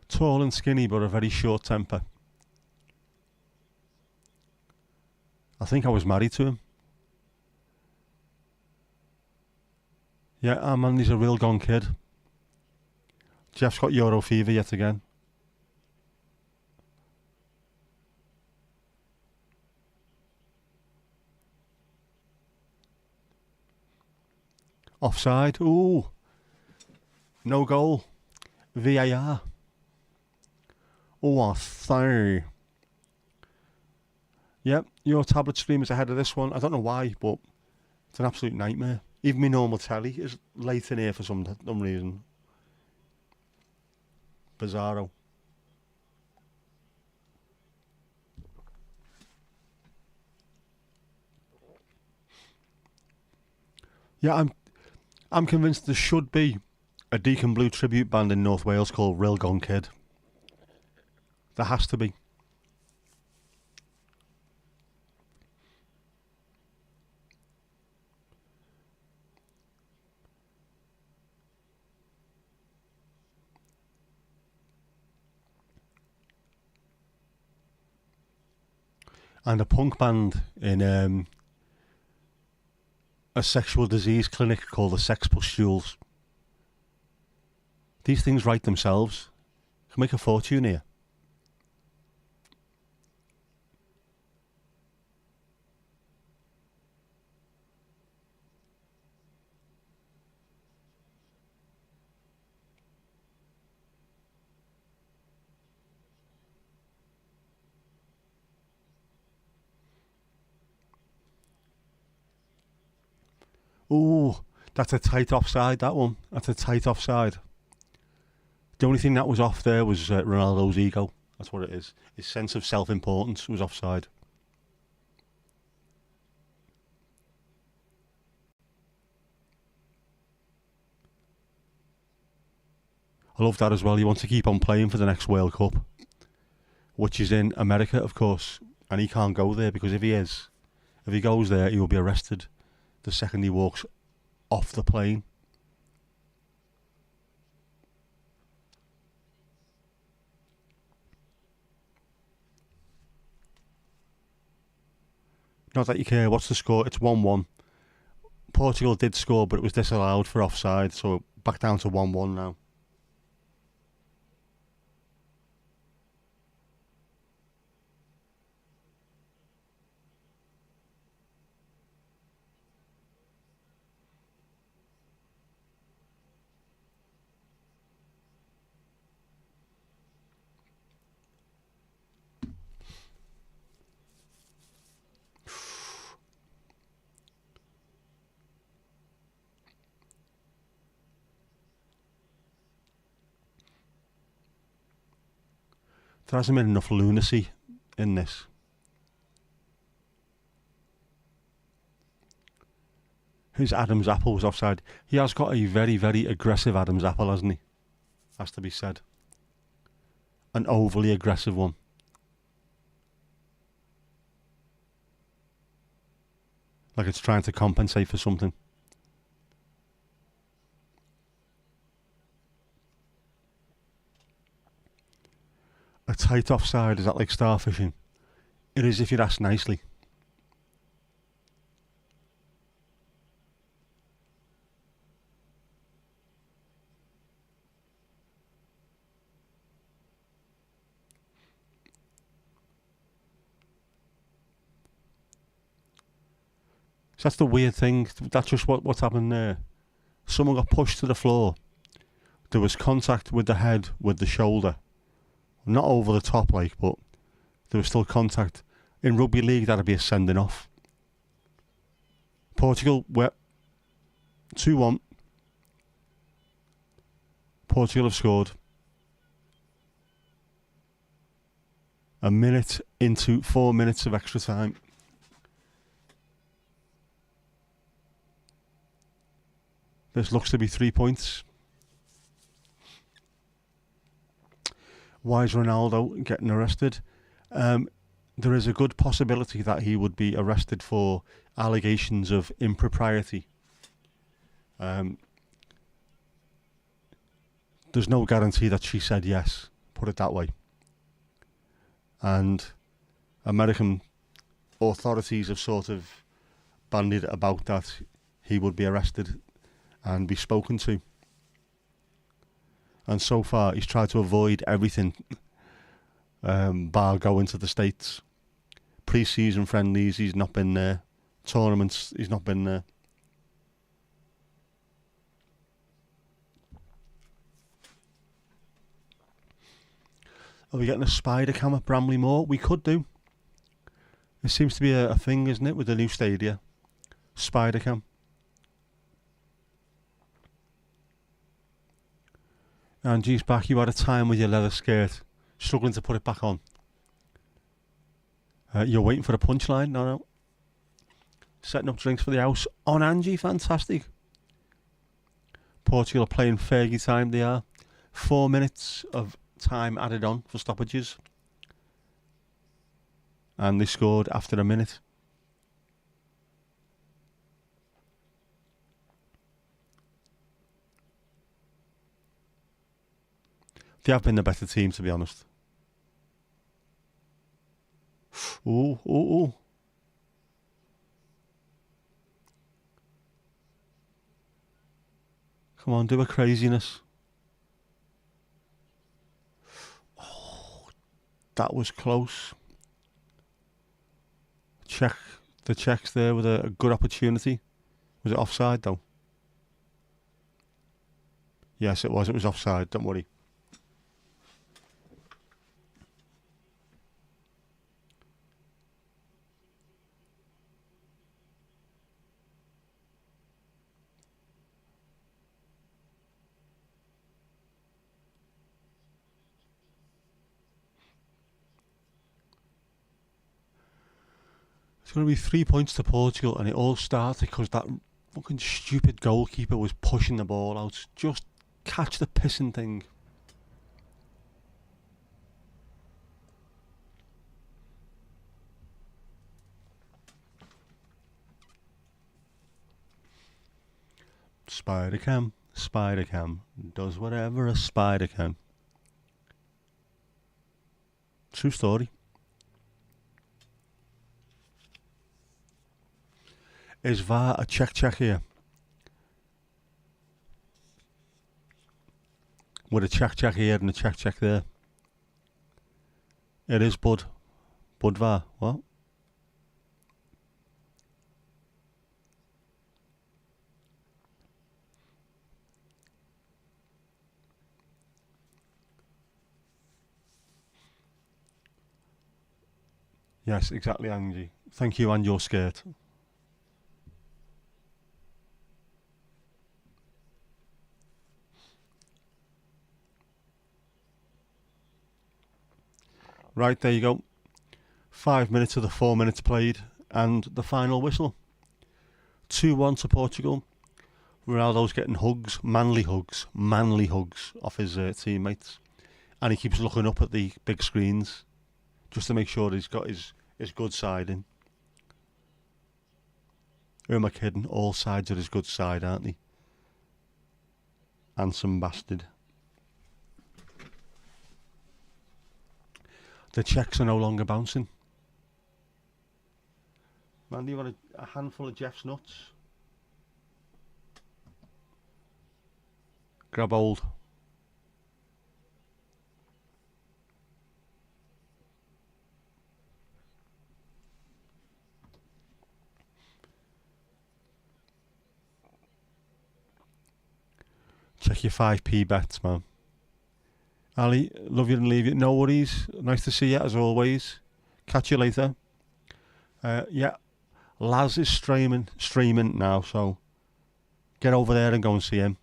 Tall and skinny, but a very short temper. I think I was married to him. Yeah, man, he's a real gone kid. Jeff's got Euro fever yet again. Offside. Ooh. No goal. VAR. Oh, offside. Yep, your tablet stream is ahead of this one. I don't know why, but it's an absolute nightmare. Even my normal telly is late in here for some reason. Bizarro. Yeah, I'm convinced there should be a Deacon Blue tribute band in North Wales called Real Gone Kid. There has to be. And a punk band in a sexual disease clinic called the Sex Pustules. These things write themselves. Can make a fortune here. Ooh, that's a tight offside, that one. That's a tight offside. The only thing that was off there was Ronaldo's ego. That's what it is. His sense of self-importance was offside. I love that as well. He wants to keep on playing for the next World Cup, which is in America, of course. And he can't go there because if he goes there, he will be arrested the second he walks off the plane. Not that you care. What's the score? It's 1-1. Portugal did score, but it was disallowed for offside, so back down to 1-1 now. There hasn't been enough lunacy in this. His Adam's apple was offside. He has got a very, very aggressive Adam's apple, hasn't he? Has to be said. An overly aggressive one. Like it's trying to compensate for something. A tight offside, is that like starfishing? It is if you'd ask nicely. So that's the weird thing. That's just what's happened there. Someone got pushed to the floor. There was contact with the head, with the shoulder. Not over the top, like, but there was still contact. In rugby league, that'd be a sending off. Portugal, we're 2-1. Portugal have scored. A minute into 4 minutes of extra time. This looks to be 3 points. Why is Ronaldo getting arrested? There is a good possibility that he would be arrested for allegations of impropriety. There's no guarantee that she said yes, put it that way. And American authorities have sort of bandied about that he would be arrested and be spoken to. And so far, he's tried to avoid everything, bar going to the States. Pre-season friendlies, he's not been there. Tournaments, he's not been there. Are we getting a spider cam at Bramley Moor? We could do. It seems to be a thing, isn't it, with the new stadia? Spider cam. Angie's back. You had a time with your leather skirt, struggling to put it back on. You're waiting for a punchline? No. Setting up drinks for the house on Angie. Fantastic. Portugal are playing Fergie time. They are. 4 minutes of time added on for stoppages. And they scored after a minute. They have been the better team, to be honest. Ooh. Come on, do a craziness. Oh, that was close. The Czechs there with a good opportunity. Was it offside, though? Yes, it was. It was offside, don't worry. It's going to be 3 points to Portugal, and it all started because that fucking stupid goalkeeper was pushing the ball out. Just catch the pissing thing. Spider cam, does whatever a spider can. True story. Is VAR a check here? With a check here and a check there. It is Bud. Bud VAR. What? Yes, exactly, Angie. Thank you, and your skirt. Right, there you go. 5 minutes of the 4 minutes played, and the final whistle. 2-1 to Portugal. Ronaldo's getting hugs, manly hugs off his teammates. And he keeps looking up at the big screens just to make sure he's got his good side in. Who am I kidding? All sides are his good side, aren't they? Handsome bastard. The Czechs are no longer bouncing. Man, do you want a handful of Jeff's nuts? Grab hold. Check your 5p bets, man. Ali, love you and leave you. No worries. Nice to see you as always. Catch you later. Yeah, Laz is streaming now, so get over there and go and see him.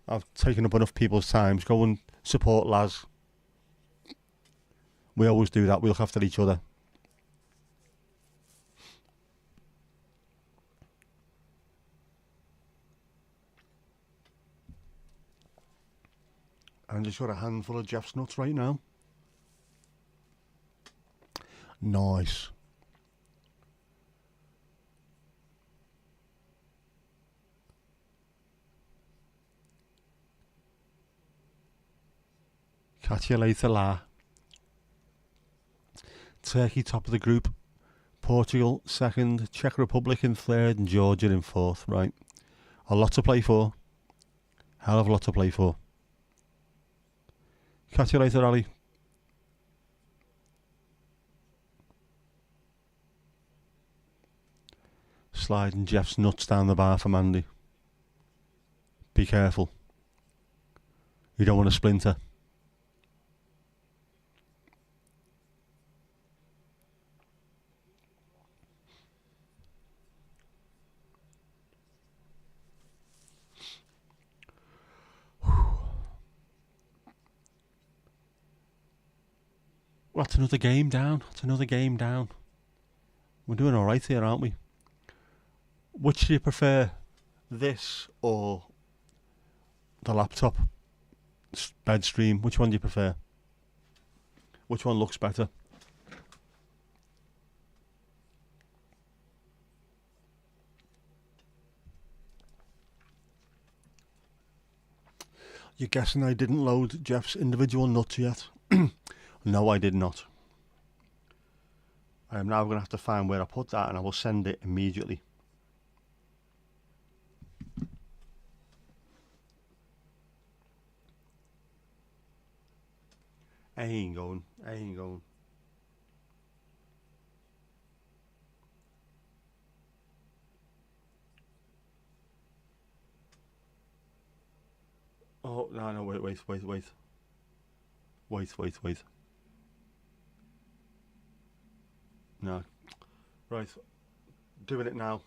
I've taken up enough people's times. Go and support Laz. We always do that. We look after each other. And just got a handful of Jeff's nuts right now. Nice. Catch you later, la. Turkey top of the group. Portugal second. Czech Republic in third. And Georgia in fourth. Right. A lot to play for. Hell of a lot to play for. Catch you later, Ali. Sliding Jeff's nuts down the bar for Mandy. Be careful. You don't want to splinter. Well, that's another game down. We're doing alright here, aren't we? Which do you prefer? This or the laptop bed stream? Which one do you prefer? Which one looks better? You're guessing I didn't load Jeff's individual nuts yet? No, I did not. I am now going to have to find where I put that, and I will send it immediately. I ain't going. Oh, no, wait. No. Right. Doing it now.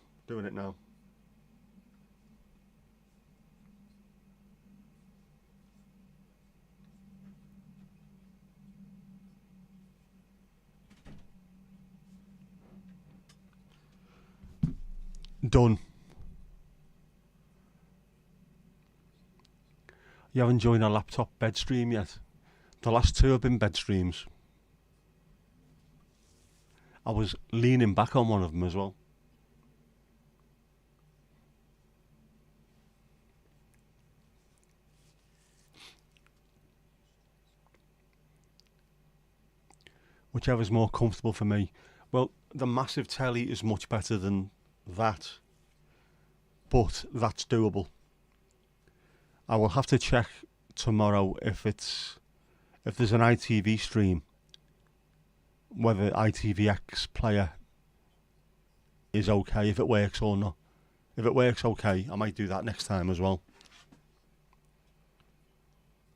Done. You haven't joined our laptop bed stream yet. The last two have been bed streams. I was leaning back on one of them as well. Whichever's more comfortable for me. Well, the massive telly is much better than that, but that's doable. I will have to check tomorrow if there's an ITV stream, whether ITVX player is okay, if it works or not. If it works okay, I might do that next time as well.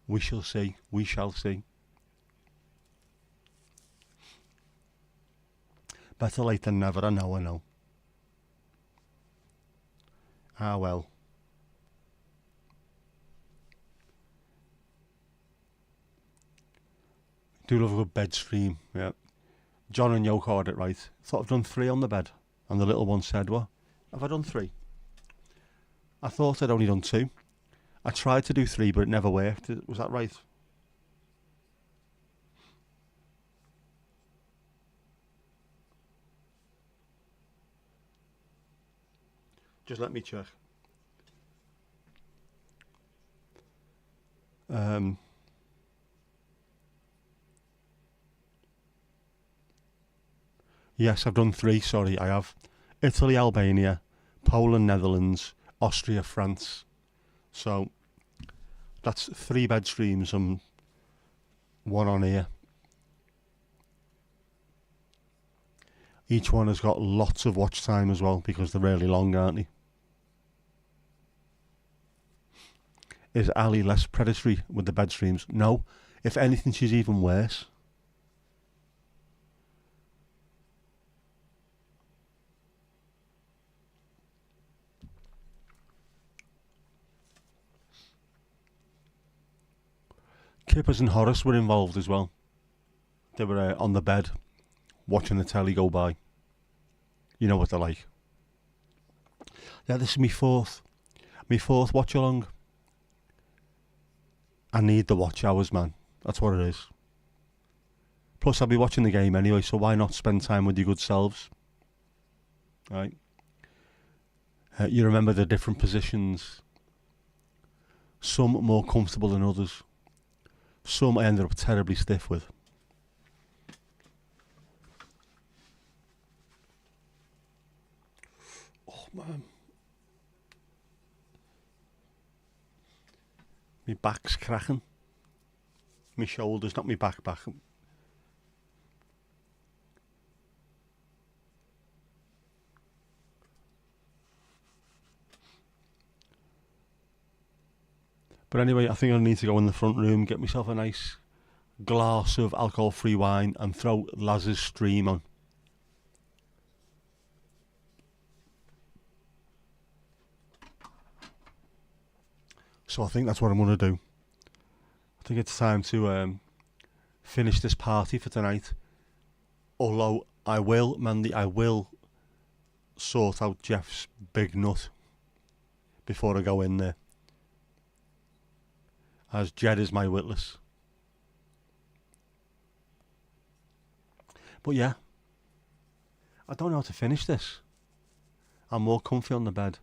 We shall see. We shall see. Better late than never, I know. Ah well. Do love a good bed stream, yeah. John and Yoke had it right. Thought I've done 3 on the bed. And the little one said, what? Have I done 3? I thought I'd only done 2. I tried to do 3, but it never worked. Was that right? Just let me check. Yes, I've done 3, sorry, I have. Italy, Albania, Poland, Netherlands, Austria, France. So, that's 3 bed streams and 1 on here. Each one has got lots of watch time as well, because they're really long, aren't they? Is Ali less predatory with the bed streams? No. If anything, she's even worse. Kippers and Horace were involved as well. They were on the bed, watching the telly go by. You know what they're like. Yeah, this is my fourth watch along. I need the watch hours, man. That's what it is. Plus, I'll be watching the game anyway, so why not spend time with your good selves? Right? You remember the different positions. Some more comfortable than others. Some I ended up terribly stiff with. Oh, man. My back's cracking. My shoulders, not my back. But anyway, I think I need to go in the front room, get myself a nice glass of alcohol-free wine and throw Laz's stream on. So I think that's what I'm going to do. I think it's time to finish this party for tonight. Although I will, Mandy, sort out Jeff's big nut before I go in there. As Jed is my witless. But yeah, I don't know how to finish this. I'm more comfy on the bed.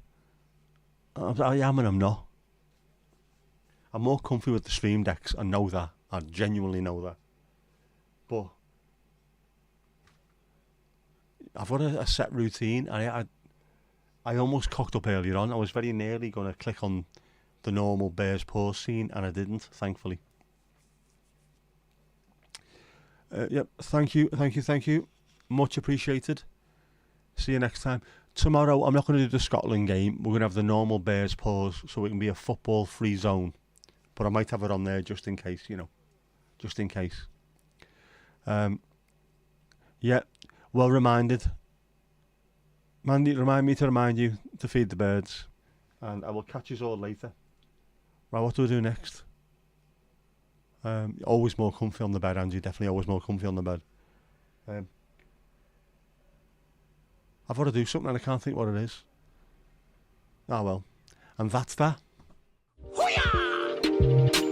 I am and I'm not. I'm more comfy with the stream decks. I know that. I genuinely know that. But I've got a set routine. I almost cocked up earlier on. I was very nearly going to click on the normal Bears pause scene, and I didn't, thankfully. Yep, thank you. Much appreciated. See you next time. Tomorrow, I'm not going to do the Scotland game. We're going to have the normal Bears pause, so it can be a football-free zone. But I might have it on there just in case, just in case. Yeah, well reminded. Mandy, remind me to remind you to feed the birds. And I will catch you all later. Right, what do I do next? Always more comfy on the bed, Angie. Definitely always more comfy on the bed. I've got to do something and I can't think what it is. Oh well. And that's that. Hoo-yah!